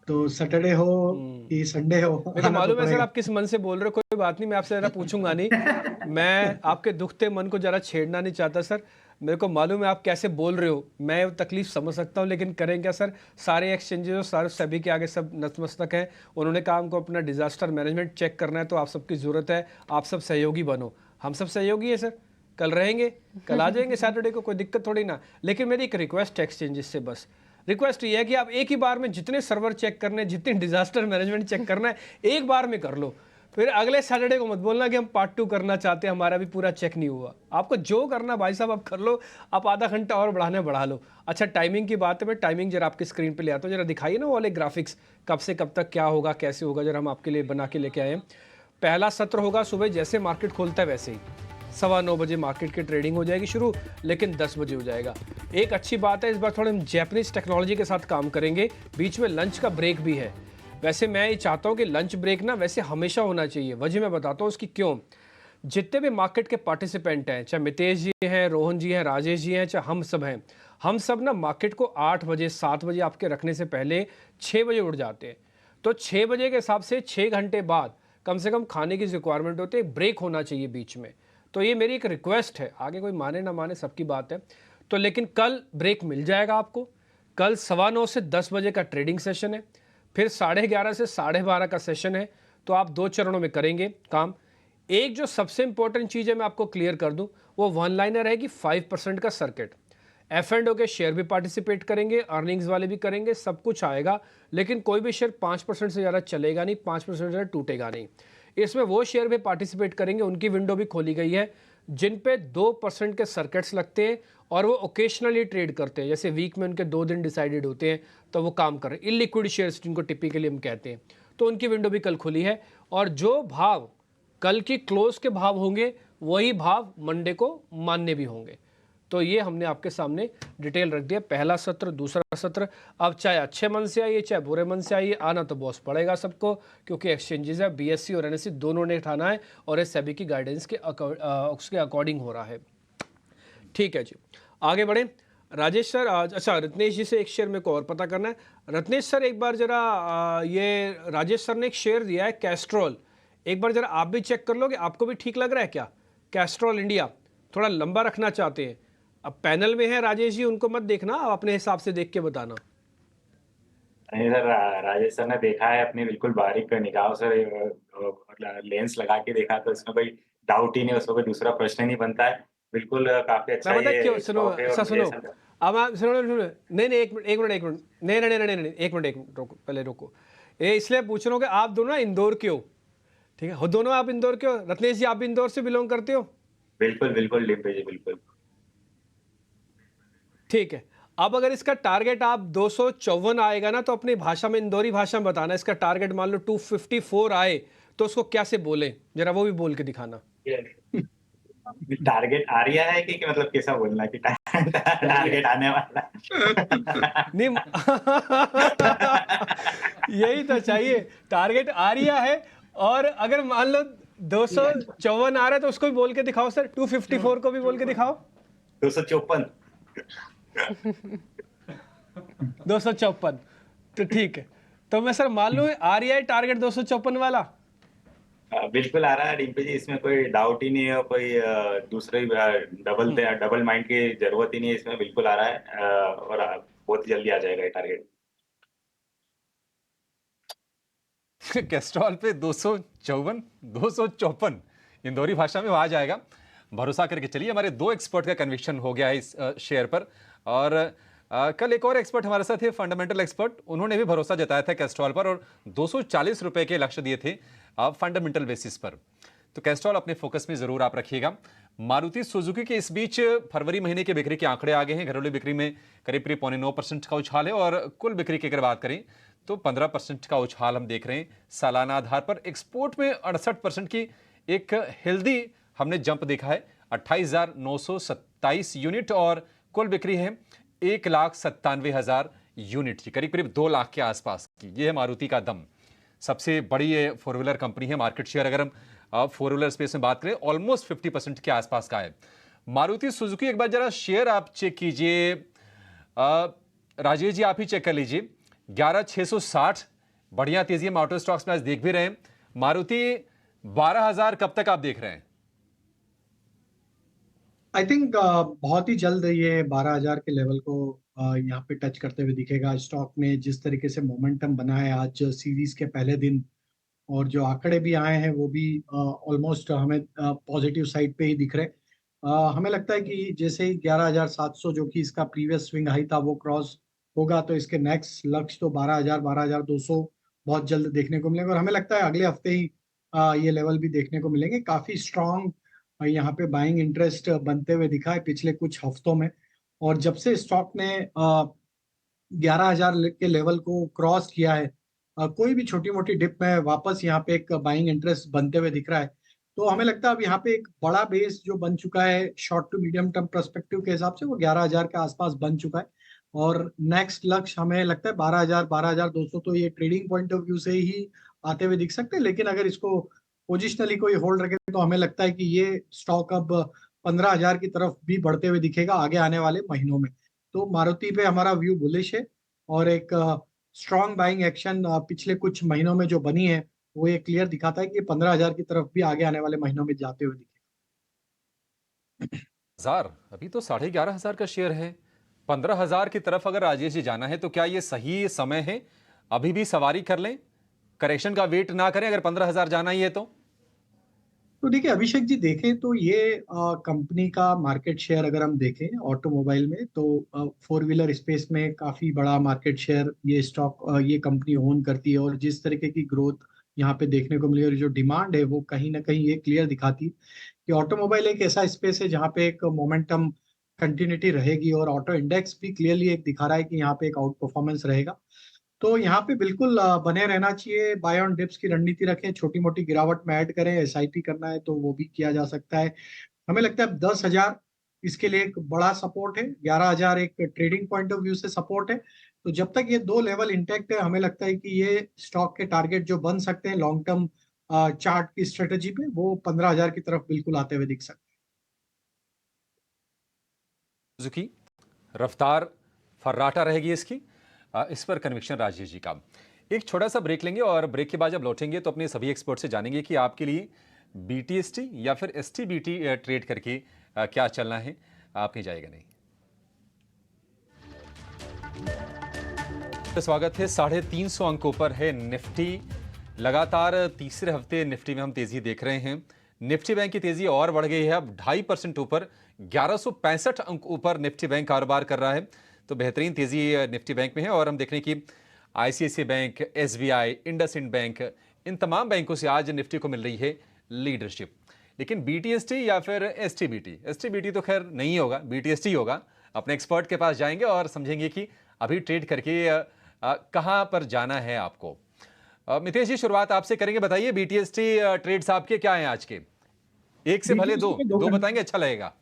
तो सैटरडे हो कि संडे हो मेरे को आना तो मालूम है सर पड़ेगा। आप किस मन से बोल रहे हो, कोई बात नहीं, मैं आपसे ज़रा पूछूंगा नहीं। मैं आपके दुखते मन को ज़रा छेड़ना नहीं चाहता सर, मेरे को मालूम है आप कैसे बोल रहे हो, मैं वो तकलीफ समझ सकता हूँ, लेकिन करें क्या सर? सारे एक्सचेंजेस और सारे सभी के आगे सब नतमस्तक हैं, उन्होंने कहा हमको अपना डिजास्टर मैनेजमेंट चेक करना है, तो आप सबकी ज़रूरत है, आप सब सहयोगी बनो। हम सब सहयोगी है सर, कल रहेंगे, कल आ जाएंगे सैटरडे को, कोई दिक्कत थोड़ी ना। लेकिन मेरी एक रिक्वेस्ट है एक्सचेंजेस से, बस रिक्वेस्ट ये है कि आप एक ही बार में जितने सर्वर चेक करने हैं, जितने डिजास्टर मैनेजमेंट चेक करना है, एक बार में कर लो। फिर अगले सैटरडे को मत बोलना कि हम पार्ट 2 करना चाहते हैं, हमारा भी पूरा चेक नहीं हुआ। आपको जो करना भाई साहब आप कर लो, आप आधा घंटा और बढ़ा लो। अच्छा, टाइमिंग की बात है, मैं टाइमिंग जरा आपकी स्क्रीन पे ले आता हूँ, जरा दिखाइए ना वो वाले ग्राफिक्स, कब से कब तक क्या होगा, कैसे होगा, जरा हम आपके लिए बना के लेके आए हैं। पहला सत्र होगा सुबह जैसे मार्केट खोलता है वैसे ही, 9:15 बजे मार्केट की ट्रेडिंग हो जाएगी शुरू, लेकिन 10 बजे हो जाएगा। एक अच्छी बात है, इस बार थोड़ा हम जैपनीज टेक्नोलॉजी के साथ काम करेंगे, बीच में लंच का ब्रेक भी है। वैसे मैं ये चाहता हूँ कि लंच ब्रेक ना वैसे हमेशा होना चाहिए, वजह मैं बताता हूँ उसकी क्यों। जितने भी मार्केट के पार्टिसिपेंट हैं, चाहे मितेश जी हैं, रोहन जी हैं, राजेश जी हैं, चाहे हम सब हैं, हम सब ना मार्केट को 8 बजे 7 बजे आपके रखने से पहले 6 बजे उठ जाते हैं। तो 6 बजे के हिसाब से 6 घंटे बाद कम से कम खाने की रिक्वायरमेंट होती है, ब्रेक होना चाहिए बीच में। तो ये मेरी एक रिक्वेस्ट है, आगे कोई माने ना माने सबकी बात है। तो लेकिन कल ब्रेक मिल जाएगा आपको। कल 9:15 से 10 बजे का ट्रेडिंग सेशन है, फिर 11:30 से 12:30 का सेशन है। तो आप 2 चरणों में करेंगे काम। एक जो सबसे इंपॉर्टेंट चीज़ है मैं आपको क्लियर कर दूं, वो वन लाइनर है कि 5% का सर्किट। F&O के शेयर भी पार्टिसिपेट करेंगे, अर्निंग्स वाले भी करेंगे, सब कुछ आएगा, लेकिन कोई भी शेयर 5% से ज़्यादा चलेगा नहीं, 5% से ज़्यादा टूटेगा नहीं। इसमें वो शेयर भी पार्टिसिपेट करेंगे, उनकी विंडो भी खोली गई है जिन पे 2% के सर्किट्स लगते हैं और वो ओकेशनली ट्रेड करते हैं, जैसे वीक में उनके 2 दिन डिसाइडेड होते हैं तो वो काम कर रहे हैं, इलिक्विड शेयर्स जिनको टिपिकली हम कहते हैं। तो उनकी विंडो भी कल खुली है, और जो भाव कल की क्लोज के भाव होंगे वही भाव मंडे को मान्य भी होंगे। तो ये हमने आपके सामने डिटेल रख दिया, पहला सत्र, दूसरा सत्र। अब चाहे अच्छे मन से आइए चाहे बुरे मन से आइए, आना तो बॉस पड़ेगा सबको, क्योंकि एक्सचेंजेस है, BSE और NSE दोनों ने उठाना है, और ये सेबी की गाइडेंस के उसके अकॉर्डिंग हो रहा है। ठीक है जी, आगे बढ़े। राजेश सर, अच्छा रत्नेश जी से एक शेयर मेरे को और पता करना है। रत्नेश सर एक बार जरा ये राजेश सर ने एक शेयर दिया है कैस्ट्रॉल, एक बार जरा आप भी चेक कर लो कि आपको भी ठीक लग रहा है क्या? कैस्ट्रॉल इंडिया थोड़ा लंबा रखना चाहते हैं। अब पैनल में है राजेश जी, उनको मत देखना, आप अपने हिसाब से देख के बताना। नहीं सर, राजेश सर ने देखा है अपनी बिल्कुल बारीक निगाहों से, लेंस लगा के देखा, तो इसमें कोई डाउट ही नहीं, उसमें कोई दूसरा प्रश्न नहीं बनता है। बिल्कुल काफी अच्छा मैं पता क्यों, ये सुनो स्टॉक है, और ऐसा मुझे सुनो, अब आप सुनो, नहीं नहीं, एक मिनट, नहीं नहीं, एक मिनट रोको, पहले रोको। ये इसलिए पूछ रहा हूँ कि आप दोनों ना इंदौर के हो, ठीक है, हो दोनों आप इंदौर के हो। रत्नेश जी, आप भी इंदौर से बिलोंग करते हो? बिल्कुल बिल्कुल डिम्पी जी, बिल्कुल। ठीक है, अब अगर इसका टारगेट आप 254 आएगा ना, तो अपनी भाषा में, इंदौरी भाषा में बताना। इसका टारगेट मान लो 254 आए तो उसको क्या से बोले, जरा वो भी बोल के दिखाना। टारगेट आ रहा है कि मतलब कैसा बोलना कि टारगेट आने वाला नहीं यही तो चाहिए, टारगेट आ रहा है। और अगर मान लो 254 आ रहा है तो उसको भी बोल के दिखाओ सर, 254 को भी बोल के दिखाओ। 254 254 तो ठीक है। तो मैं सर मान लूं आ रहा है टारगेट 254 वाला। बिल्कुल आ रहा है डिम्पी जी, इसमें कोई डाउट ही नहीं है, कोई दूसरे डबल माइंड की जरूरत ही नहीं है, इसमें बिल्कुल आ रहा है और बहुत जल्दी आ जाएगा ये टारगेट। कैस्ट्रॉल पे 254 इंदौरी भाषा में वो आ जाएगा, भरोसा करके चलिए। हमारे 2 एक्सपर्ट का कन्विक्शन हो गया है इस शेयर पर। और कल एक और एक्सपर्ट हमारे साथ थे, फंडामेंटल एक्सपर्ट, उन्होंने भी भरोसा जताया था कैस्ट्रॉल पर और 240 रुपए के लक्ष्य दिए थे फंडामेंटल बेसिस पर। तो कैस्ट्रॉल अपने फोकस में जरूर आप रखिएगा। मारुति सुजुकी के इस बीच फरवरी महीने के बिक्री के आंकड़े आ गए हैं। घरेलू बिक्री में करीब 9% का उछाल है और कुल बिक्री की अगर बात करें तो 15% का उछाल हम देख रहे हैं सालाना आधार पर। एक्सपोर्ट में 68% की एक हेल्दी हमने जंप देखा है, 28,927 यूनिट और कुल बिक्री है 1,97,000 यूनिट की, करीब 2 लाख के आसपास की। यह है मारुति का दम। सबसे बड़ी ये 4 व्हीलर कंपनी है। मार्केट शेयर अगर हम 4 व्हीलर स्पेस में बात करें ऑलमोस्ट 50% के आसपास का है मारुति सुजुकी। एक बार जरा शेयर आप चेक कीजिए, राजेश जी आप ही चेक कर लीजिए। 11,660 बढ़िया तेजी है ऑटो स्टॉक्स में आज देख भी रहे हैं। मारुति 12,000 कब तक आप देख रहे हैं? आई थिंक बहुत ही जल्द ये 12,000 के लेवल को यहाँ पे टच करते हुए दिखेगा। स्टॉक में जिस तरीके से मोमेंटम बना है आज सीरीज के पहले दिन और जो आंकड़े भी आए हैं वो भी ऑलमोस्ट हमें पॉजिटिव साइड पे ही दिख रहे हैं। हमें लगता है कि जैसे ही 11,700 जो कि इसका प्रीवियस स्विंग हाई था वो क्रॉस होगा तो इसके नेक्स्ट लक्ष्य तो 12,000 12,200 बहुत जल्द देखने को मिलेंगे। और हमें लगता है अगले हफ्ते ही ये लेवल भी देखने को मिलेंगे। काफी स्ट्रांग यहाँ पे बाइंग इंटरेस्ट बनते हुए दिखा है पिछले कुछ हफ्तों में। और जब से स्टॉक ने 11,000 के लेवल को क्रॉस किया है, कोई भी छोटी मोटी डिप में वापस यहाँ पे एक बाइंग इंटरेस्ट बनते हुए दिख रहा है। तो हमें लगता है अब यहाँ पे एक बड़ा बेस जो बन चुका है short to medium term perspective के हिसाब से वो 11,000 के आसपास बन चुका है। और नेक्स्ट लक्ष्य हमें लगता है 12,000 12,200 तो ये ट्रेडिंग पॉइंट ऑफ व्यू से ही आते हुए दिख सकते हैं। लेकिन अगर इसको पोजिशनली कोई होल्ड रखे तो हमें लगता है कि ये स्टॉक अब 15,000 की तरफ भी बढ़ते हुए दिखेगा आगे आने वाले महीनों में। तो मारुति पे हमारा व्यू बुलिश है और एक स्ट्रॉन्ग बाइंग एक्शन पिछले कुछ महीनों में जो बनी है वो ये क्लियर दिखाता है कि 15,000 की तरफ भी आगे आने वाले महीनों में जाते हुए दिखेगा। अभी तो 11,500 का शेयर है, 15,000 की तरफ अगर राजेश जी जाना है तो क्या ये सही समय है? अभी भी सवारी कर लें, करेक्शन का वेट ना करें अगर 15,000 जाना ही है तो देखिए अभिषेक जी, देखें तो ये कंपनी का मार्केट शेयर अगर हम देखें ऑटोमोबाइल में तो 4 व्हीलर स्पेस में काफी बड़ा मार्केट शेयर ये स्टॉक ये कंपनी ओन करती है। और जिस तरीके की ग्रोथ यहाँ पे देखने को मिली और जो डिमांड है वो कहीं ना कहीं ये क्लियर दिखाती है कि ऑटोमोबाइल एक ऐसा स्पेस है जहाँ पे एक मोमेंटम कंटिन्यूटी रहेगी। और ऑटो इंडेक्स भी क्लियरली एक दिखा रहा है कि यहाँ पे एक आउट परफॉर्मेंस रहेगा। तो यहाँ पे बिल्कुल बने रहना चाहिए, बाय ऑन डिप्स की रणनीति रखें, छोटी मोटी गिरावट में ऐड करें, एसआईपी करना है तो वो भी किया जा सकता है। हमें लगता है 10,000 इसके लिए एक बड़ा सपोर्ट है, 11,000 एक ट्रेडिंग पॉइंट ऑफ व्यू से सपोर्ट है। तो जब तक ये 2 लेवल इंटैक्ट है हमें लगता है कि ये स्टॉक के टारगेट जो बन सकते हैं लॉन्ग टर्म चार्ट की स्ट्रेटेजी पे वो 15,000 की तरफ बिल्कुल आते हुए दिख सकते हैं। सुजुकी रफ्तार फर्राटा रहेगी इसकी, इस पर कन्विक्शन राजेश जी का। एक छोटा सा ब्रेक लेंगे और ब्रेक के बाद जब लौटेंगे तो अपने सभी एक्सपर्ट से जानेंगे कि आपके लिए BTST या फिर STBT ट्रेड करके क्या चलना है। आप नहीं जाएगा नहीं। स्वागत है। 350 अंकों पर है निफ्टी। लगातार तीसरे हफ्ते निफ्टी में हम तेजी देख रहे हैं। निफ्टी बैंक की तेजी और बढ़ गई है, अब 2.5% ऊपर 1165 अंक ऊपर निफ्टी बैंक कारोबार कर रहा है। तो बेहतरीन तेजी निफ्टी बैंक में है। और हम देख रहे हैं कि ICICI bank, SBI, IndusInd bank, इन तमाम बैंकों से आज निफ्टी को मिल रही है लीडरशिप। लेकिन BTST या फिर STBT तो खैर नहीं होगा, BTST होगा। अपने एक्सपर्ट के पास जाएंगे और समझेंगे कि अभी ट्रेड करके कहाँ पर जाना है आपको। मितेश जी, शुरुआत आपसे करेंगे। बताइए BTST ट्रेड्स आपके क्या हैं आज के? एक से भले BTST में दो बताएंगे, अच्छा लगेगा।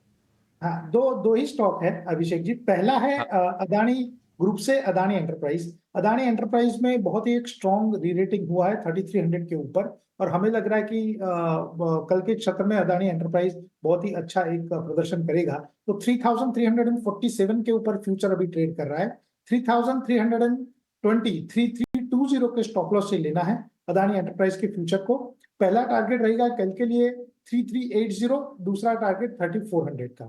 हाँ, दो ही स्टॉक है अभिषेक जी। पहला है अदानी ग्रुप से अदानी एंटरप्राइज। अदानी एंटरप्राइज में बहुत ही एक स्ट्रॉन्ग री-रेटिंग हुआ है 3300 के ऊपर, और हमें लग रहा है कि कल के सत्र में अदानी एंटरप्राइज बहुत ही अच्छा एक प्रदर्शन करेगा। तो 3347 के ऊपर फ्यूचर अभी ट्रेड कर रहा है। 3320 के स्टॉप लॉस से लेना है अदानी एंटरप्राइज के फ्यूचर को। पहला टारगेट रहेगा कल के लिए 3380, दूसरा टारगेट 3400 का।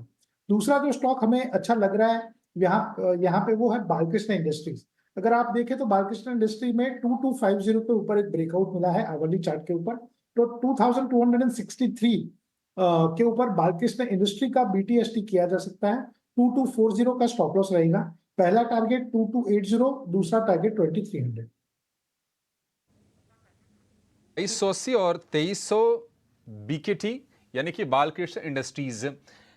दूसरा जो स्टॉक हमें अच्छा लग रहा है यहाँ पे वो है बालकृष्ण इंडस्ट्रीज। अगर आप देखें तो बालकृष्ण इंडस्ट्री में 2250 के ऊपर एक ब्रेकआउट मिला है आवली चार्ट के ऊपर। तो 2263 के ऊपर बालकृष्ण इंडस्ट्री का BTST किया जा सकता है। 2240 का स्टॉप लॉस रहेगा। पहला टारगेट 2280, दूसरा टारगेट 2300। 2380 और 2300 BKT यानी कि बालकृष्ण इंडस्ट्रीज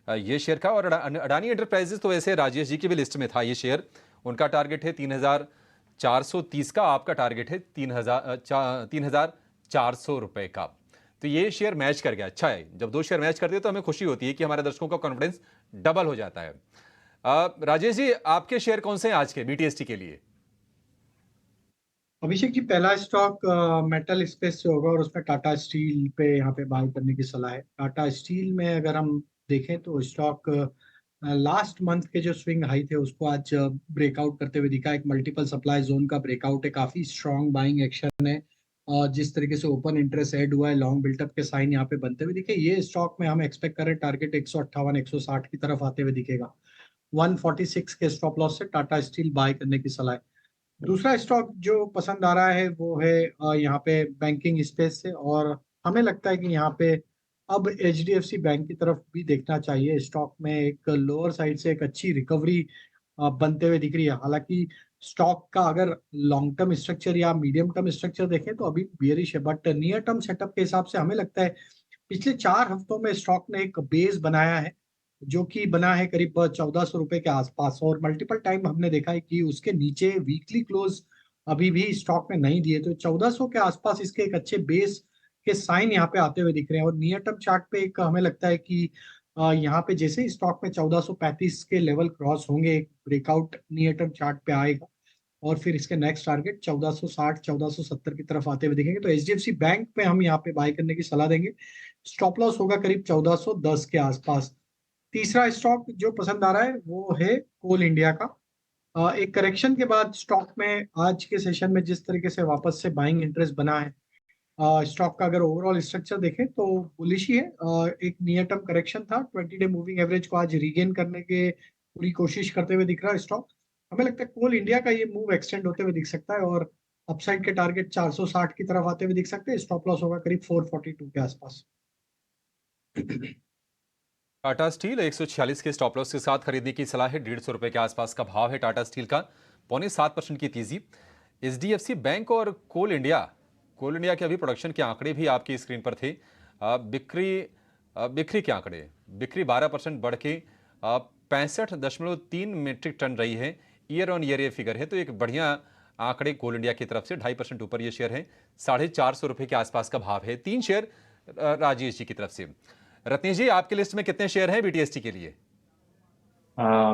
ये शेयर का। और अडानी एंटरप्राइजेस तो वैसे राजेश जी की भी लिस्ट में था ये शेयर। उनका टारगेट है 3430 का, आपका टारगेट है 3400 रुपए का। तो ये शेयर मैच कर गया। अच्छा है, जब दो शेयर मैच करते हैं तो हमें खुशी होती है कि हमारे दर्शकों का कॉन्फिडेंस डबल हो जाता है। राजेश जी, आपके शेयर कौन से हैं आज के BTST के लिए? अभिषेक जी, पहला स्टॉक मेटल स्पेस से होगा और उसमें टाटा स्टील पे यहाँ पे बाय करने की सलाह है। टाटा स्टील में अगर हम देखें तो स्टॉक लास्ट मंथ के जो स्विंग हाई थे उसको आज ब्रेकआउट करते हुए दिखा। एक मल्टीपल सप्लाई जोन का ब्रेकआउट है, काफी स्ट्रॉन्ग बाइंग एक्शन है, और जिस तरीके से ओपन इंटरेस्ट ऐड हुआ है, लॉन्ग बिल्टअप के साइन यहाँ पे बनते हुए दिखे। ये स्टॉक में हम एक्सपेक्ट कर रहे हैं टारगेट 158 160 की तरफ आते हुए दिखेगा। 146 के स्टॉप लॉस से टाटा स्टील बाय करने की सलाह है। दूसरा स्टॉक जो पसंद आ रहा है वो है यहाँ पे बैंकिंग स्पेस से, और हमें लगता है कि यहाँ पे अब HDFC बैंक की तरफ भी देखना चाहिए। स्टॉक में एक लोअर साइड से एक अच्छी रिकवरी बनते हुए दिख रही है। हालांकि स्टॉक का अगर लॉन्ग टर्म स्ट्रक्चर या मीडियम टर्म स्ट्रक्चर देखें तो अभी बियरिश है, बट नियर टर्म सेटअप के हिसाब से हमें लगता है पिछले 4 हफ्तों में स्टॉक ने एक बेस बनाया है जो कि बना है करीब 1400 रुपए के आसपास, और मल्टीपल टाइम हमने देखा है कि उसके नीचे वीकली क्लोज अभी भी स्टॉक में नहीं दिए। तो 1400 के आसपास इसके एक अच्छे बेस के साइन यहाँ पे आते हुए दिख रहे हैं। और नियर टर्म चार्ट पे एक हमें लगता है कि यहाँ पे जैसे ही स्टॉक में 1435 के लेवल क्रॉस होंगे, एक ब्रेकआउट नियर टर्म चार्ट पे आएगा और फिर इसके नेक्स्ट टारगेट 1460 1470 की तरफ आते हुए दिखेंगे। तो HDFC बैंक पे हम यहाँ पे बाय करने की सलाह देंगे। स्टॉप लॉस होगा करीब 1410 के आसपास। तीसरा स्टॉक जो पसंद आ रहा है वो है कोल इंडिया का। एक करेक्शन के बाद स्टॉक में आज के सेशन में जिस तरीके से वापस से बाइंग इंटरेस्ट बना है, स्टॉक का अगर ओवरऑल स्ट्रक्चर देखें तो बुलिश ही है। एक नियर टर्म करेक्शन था, 20 डे मूविंग एवरेज को आज रीगेन करने के पूरी कोशिश करते हुए दिख रहा है स्टॉक। हमें लगता है कोल इंडिया का ये मूव एक्सटेंड होते हुए दिख सकता है और अपसाइड के टारगेट 460 की तरफ आते हुए दिख सकते हैं। स्टॉप लॉस होगा करीब 442 के आसपास। टाटा स्टील 146 के स्टॉप लॉस के साथ खरीदने की सलाह है। 150 रुपए के आसपास का भाव है टाटा स्टील का। 0.7% की तेजी। HDFC बैंक और कोल इंडिया के अभी प्रोडक्शन के आंकड़े भी आपकी स्क्रीन पर थे। बिक्री के आंकड़े, बिक्री 12% बढ़ के 65.3 मीट्रिक टन रही है। ईयर ऑन ईयर ये फिगर है, तो एक बढ़िया आंकड़े कोल इंडिया की तरफ से। 2.5% ऊपर ये शेयर है। 450 रुपए के आसपास का भाव है। 3 शेयर राजेश जी की तरफ से। रत्नेश जी, आपके लिस्ट में कितने शेयर हैं BTST के लिए?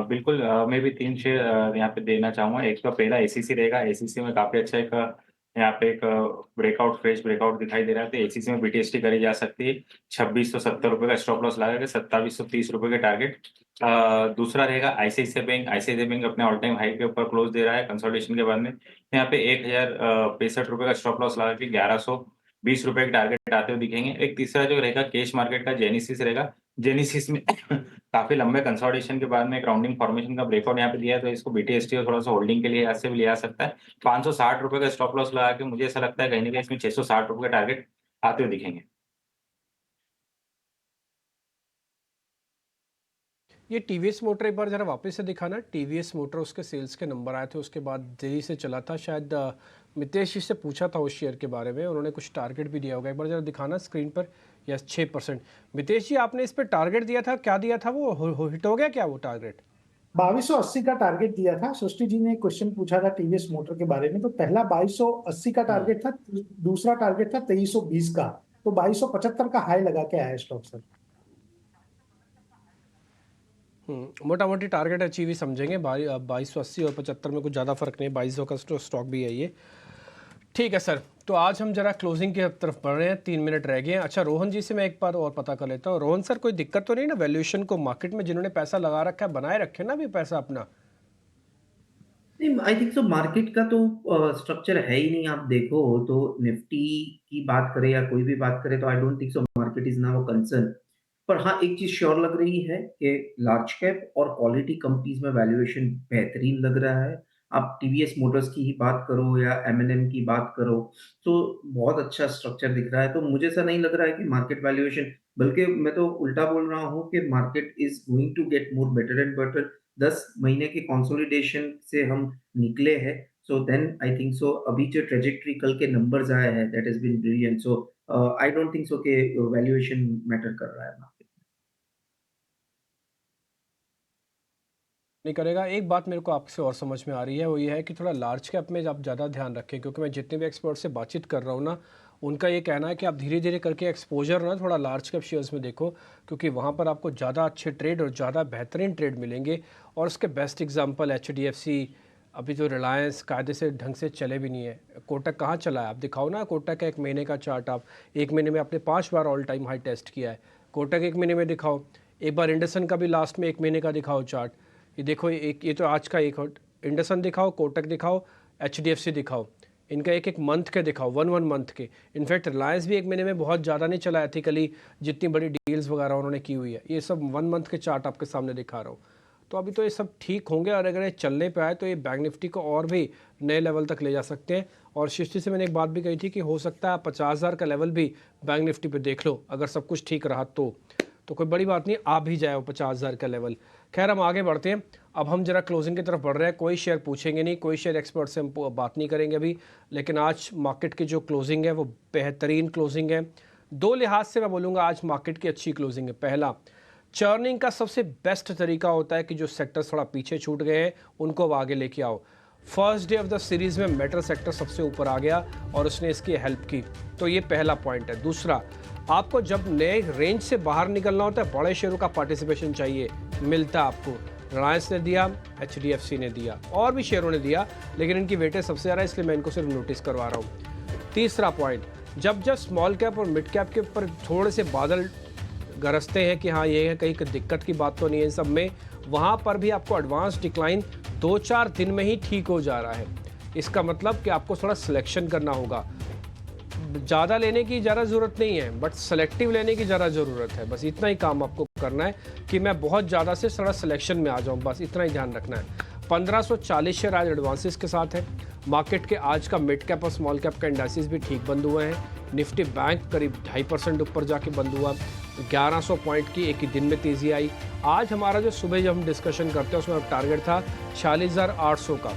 बिल्कुल, मैं भी 3 शेयर यहाँ पे देना चाहूंगा। एक तो पहला ACC रहेगा। ACC में काफी अच्छा एक यहाँ पे एक फ्रेश ब्रेकआउट दिखाई दे रहा है, तो ACC में BTST करी जा सकती है। 2670 रुपए का स्टॉप लॉस लगा के 2730 रुपए के टारगेट। दूसरा रहेगा ICICI बैंक। ICICI बैंक अपने ऑल टाइम हाई के ऊपर क्लोज दे रहा है कंसोलिडेशन के बाद में। यहाँ पे 1065 रुपए का स्टॉप लॉस लगा के 1120 रुपए के टारगेट आते हुए दिखेंगे। एक तीसरा जो रहेगा कैश मार्केट का जेनेसिस रहेगा। जेनेसिस में काफी लंबे कंसोलिडेशन के बाद में एक राउंडिंग फॉर्मेशन का ब्रेकआउट यहाँ पे दिया है, तो इसको BTST और थोड़ा सा होल्डिंग के लिए ऐसे भी लिया सकता है। 560 रुपए का स्टॉप लॉस लगा के मुझे ऐसा लगता है कहीं ना कहीं इसमें 660 रुपए का टारगेट आते हुए दिखेंगे। ये TVS मोटर एक बार जरा वापस से दिखाना। TVS मोटर, उसके सेल्स के नंबर आए थे, उसके बाद देरी से चला था। शायद मितेश जी से पूछा था उस शेयर के बारे में, उन्होंने कुछ टारगेट भी दिया होगा। एक बार जरा दिखाना स्क्रीन पर। यस, 6%। मितेश जी, आपने इस पर टारगेट दिया था, क्या दिया था वो? हिट हो गया क्या वो टारगेट? 2280 का टारगेट दिया था। सृष्टि जी ने क्वेश्चन पूछा था टीवीएस मोटर के बारे में, तो पहला 2280 का टारगेट था, दूसरा टारगेट था 2320 का, तो 2275 का हाई लगा के आया स्टॉक सर। मोटा मोटी टारगेट अचीव ही समझेंगे। 2280 और 75 में कुछ ज़्यादा फर्क नहीं, 2200 का स्टॉक भी है ये। ठीक है सर, तो आज हम जरा क्लोजिंग की तरफ बढ़ रहे हैं, 3 मिनट रह गए हैं। अच्छा, रोहन जी से मैं एक बार और पता कर लेता हूँ। रोहन सर, कोई दिक्कत तो नहीं ना वैल्यूएशन को? मार्केट में जिन्होंने पैसा लगा रखा है बनाए रखे ना भी पैसा अपना। नहीं, आई थिंक सो मार्केट का तो स्ट्रक्चर है ही नहीं। आप देखो तो निफ्टी की बात करें या कोई भी बात करे, तो आई don't think so market is now a concern. पर हाँ, एक चीज श्योर लग रही है कि लार्ज कैप और क्वालिटी कंपनीज में वैल्यूएशन बेहतरीन लग रहा है। आप टीवीएस मोटर्स की ही बात करो या एमएनएम की बात करो, तो बहुत अच्छा स्ट्रक्चर दिख रहा है। तो मुझे ऐसा नहीं लग रहा है कि मार्केट वैल्यूएशन, बल्कि मैं तो उल्टा बोल रहा हूँ कि market is going to get more better and better. 10 महीने के कंसोलिडेशन से हम निकले हैं, so then I think so अभी जो ट्रेजेक्टरी कल के नंबर्स आए हैं, that has been brilliant. So I don't think so कि वैल्यूएशन मैटर कर रहा है मार्केट में। नहीं करेगा। एक बात मेरे को आपसे और समझ में आ रही है, वो ये है कि थोड़ा लार्ज कैप में आप ज़्यादा ध्यान रखें, क्योंकि मैं जितने भी एक्सपर्ट से बातचीत कर रहा हूँ ना, उनका ये कहना है कि आप धीरे धीरे करके एक्सपोजर ना थोड़ा लार्ज कैप शेयर्स में देखो, क्योंकि वहाँ पर आपको ज़्यादा अच्छे ट्रेड और ज़्यादा बेहतरीन ट्रेड मिलेंगे। और उसके बेस्ट एग्जांपल HDFC, अभी तो रिलायंस कायदे से ढंग से चले भी नहीं है। कोटक कहाँ चला है आप दिखाओ ना। कोटक का 1 महीने का चार्ट, आप 1 महीने में आपने 5 बार ऑल टाइम हाई टेस्ट किया है। कोटक 1 महीने में दिखाओ, एक बार इंडसन का भी लास्ट में 1 महीने का दिखाओ चार्ट। ये देखो, एक ये तो आज का एक इंडसन दिखाओ, कोटक दिखाओ, HDFC दिखाओ, इनका एक मंथ के दिखाओ, 1 मंथ के। इनफैक्ट रिलायंस भी 1 महीने में बहुत ज़्यादा नहीं चला एथिकली, जितनी बड़ी डील्स वगैरह उन्होंने की हुई है। ये सब 1 मंथ के चार्ट आपके सामने दिखा रहा हूँ। तो अभी तो ये सब ठीक होंगे, और अगर ये चलने पे आए तो ये बैंक निफ्टी को और भी नए लेवल तक ले जा सकते हैं। और सृष्टि से मैंने एक बात भी कही थी कि हो सकता है 50,000 का लेवल भी बैंक निफ्टी पे देख लो, अगर सब कुछ ठीक रहा तो कोई बड़ी बात नहीं, आ भी जाए वो 50,000 का लेवल। खैर, हम आगे बढ़ते हैं। अब हम जरा क्लोजिंग की तरफ बढ़ रहे हैं। कोई शेयर पूछेंगे नहीं, कोई शेयर एक्सपर्ट से हम बात नहीं करेंगे अभी, लेकिन आज मार्केट की जो क्लोजिंग है वो बेहतरीन क्लोजिंग है। 2 लिहाज से मैं बोलूँगा आज मार्केट की अच्छी क्लोजिंग है। पहला, चर्निंग का सबसे बेस्ट तरीका होता है कि जो सेक्टर्स थोड़ा पीछे छूट गए हैं उनको अब आगे लेके आओ। First day of the series में मेटल सेक्टर सबसे ऊपर आ गया और उसने इसकी हेल्प की, तो ये पहला पॉइंट है। दूसरा, आपको जब नए रेंज से बाहर निकलना होता है, बड़े शेयरों का पार्टिसिपेशन चाहिए, मिलता है आपको। रिलायंस ने दिया, HDFC ने दिया, और भी शेयरों ने दिया, लेकिन इनकी वेटेज सबसे ज़्यादा, इसलिए मैं इनको सिर्फ नोटिस करवा रहा हूँ। तीसरा पॉइंट, जब स्मॉल कैप और मिड कैप के ऊपर थोड़े से बादल गरजते हैं कि हाँ ये है, कहीं दिक्कत की बात तो नहीं है इन सब में, वहाँ पर भी आपको एडवांस डिक्लाइन 2-4 दिन में ही ठीक हो जा रहा है। इसका मतलब कि आपको थोड़ा सिलेक्शन करना होगा। ज़्यादा लेने की ज़्यादा ज़रूरत नहीं है, बट सेलेक्टिव लेने की ज़्यादा ज़रूरत है। बस इतना ही काम आपको करना है कि मैं बहुत ज़्यादा से थोड़ा सिलेक्शन में आ जाऊँ, बस इतना ही ध्यान रखना है। 1540 शेयर आज एडवांसेस के साथ है। मार्केट के आज का मिड कैप और स्मॉल कैप का इंडाइसिस भी ठीक बंद हुए हैं। निफ्टी बैंक करीब 2.5% ऊपर जाके बंद हुआ। 1100 पॉइंट की एक ही दिन में तेज़ी आई। आज हमारा जो सुबह जब हम डिस्कशन करते हैं उसमें टारगेट था 46,800 का,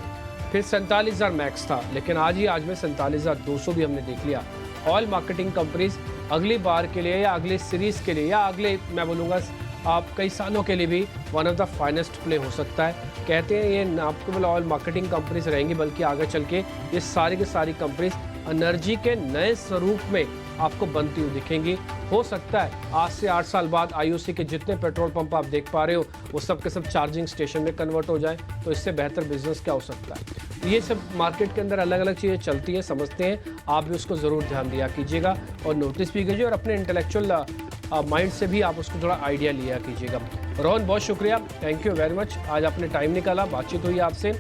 फिर 47,000 मैक्स था, लेकिन आज में 47,200 भी हमने देख लिया। ऑयल मार्केटिंग कंपनीज अगली बार के लिए या अगली सीरीज़ के लिए या अगले मैं बोलूँगा आप कई सालों के लिए भी one of the finest play हो सकता है। कहते हैं ये ना केवल ऑयल मार्केटिंग कंपनीज रहेंगी, बल्कि आगे चल के ये सारी की सारी कंपनीज एनर्जी के नए स्वरूप में आपको बनती हुई दिखेंगी। हो सकता है आज से 8 साल बाद IOC के जितने पेट्रोल पंप आप देख पा रहे हो वो सब के सब चार्जिंग स्टेशन में कन्वर्ट हो जाए, तो इससे बेहतर बिजनेस क्या हो सकता है। ये सब मार्केट के अंदर अलग अलग चीज़ें चलती हैं, समझते हैं, आप भी उसको ज़रूर ध्यान दिया कीजिएगा और नोटिस भी कीजिए और अपने इंटेलेक्चुअल माइंड से भी आप उसको थोड़ा आइडिया लिया कीजिएगा। रोहन, बहुत शुक्रिया, थैंक यू वेरी मच, आज आपने टाइम निकाला, बातचीत हुई आपसे।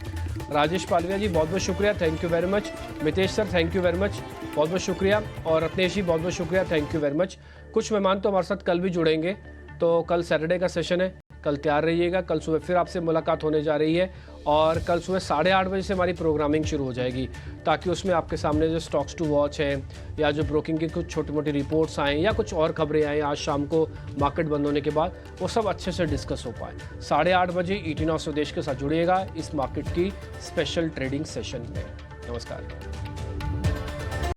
राजेश पालविया जी, बहुत बहुत शुक्रिया, thank you very much. Mitesh sir, thank you very much, बहुत बहुत शुक्रिया। और रत्नेश जी, बहुत बहुत शुक्रिया, थैंक यू वेरी मच। कुछ मेहमान तो हमारे साथ कल भी जुड़ेंगे, तो कल सैटरडे का सेशन है, कल तैयार रहिएगा। कल सुबह फिर आपसे मुलाकात होने जा रही है और कल सुबह 8:30 बजे से हमारी प्रोग्रामिंग शुरू हो जाएगी, ताकि उसमें आपके सामने जो स्टॉक्स टू वॉच हैं या जो ब्रोकिंग की कुछ छोटी मोटी रिपोर्ट्स आएँ या कुछ और खबरें आएँ आज शाम को मार्केट बंद होने के बाद, वो सब अच्छे से डिस्कस हो पाए। 8:30 बजे ET Now स्वदेश के साथ जुड़िएगा इस मार्केट की स्पेशल ट्रेडिंग सेशन में। नमस्कार।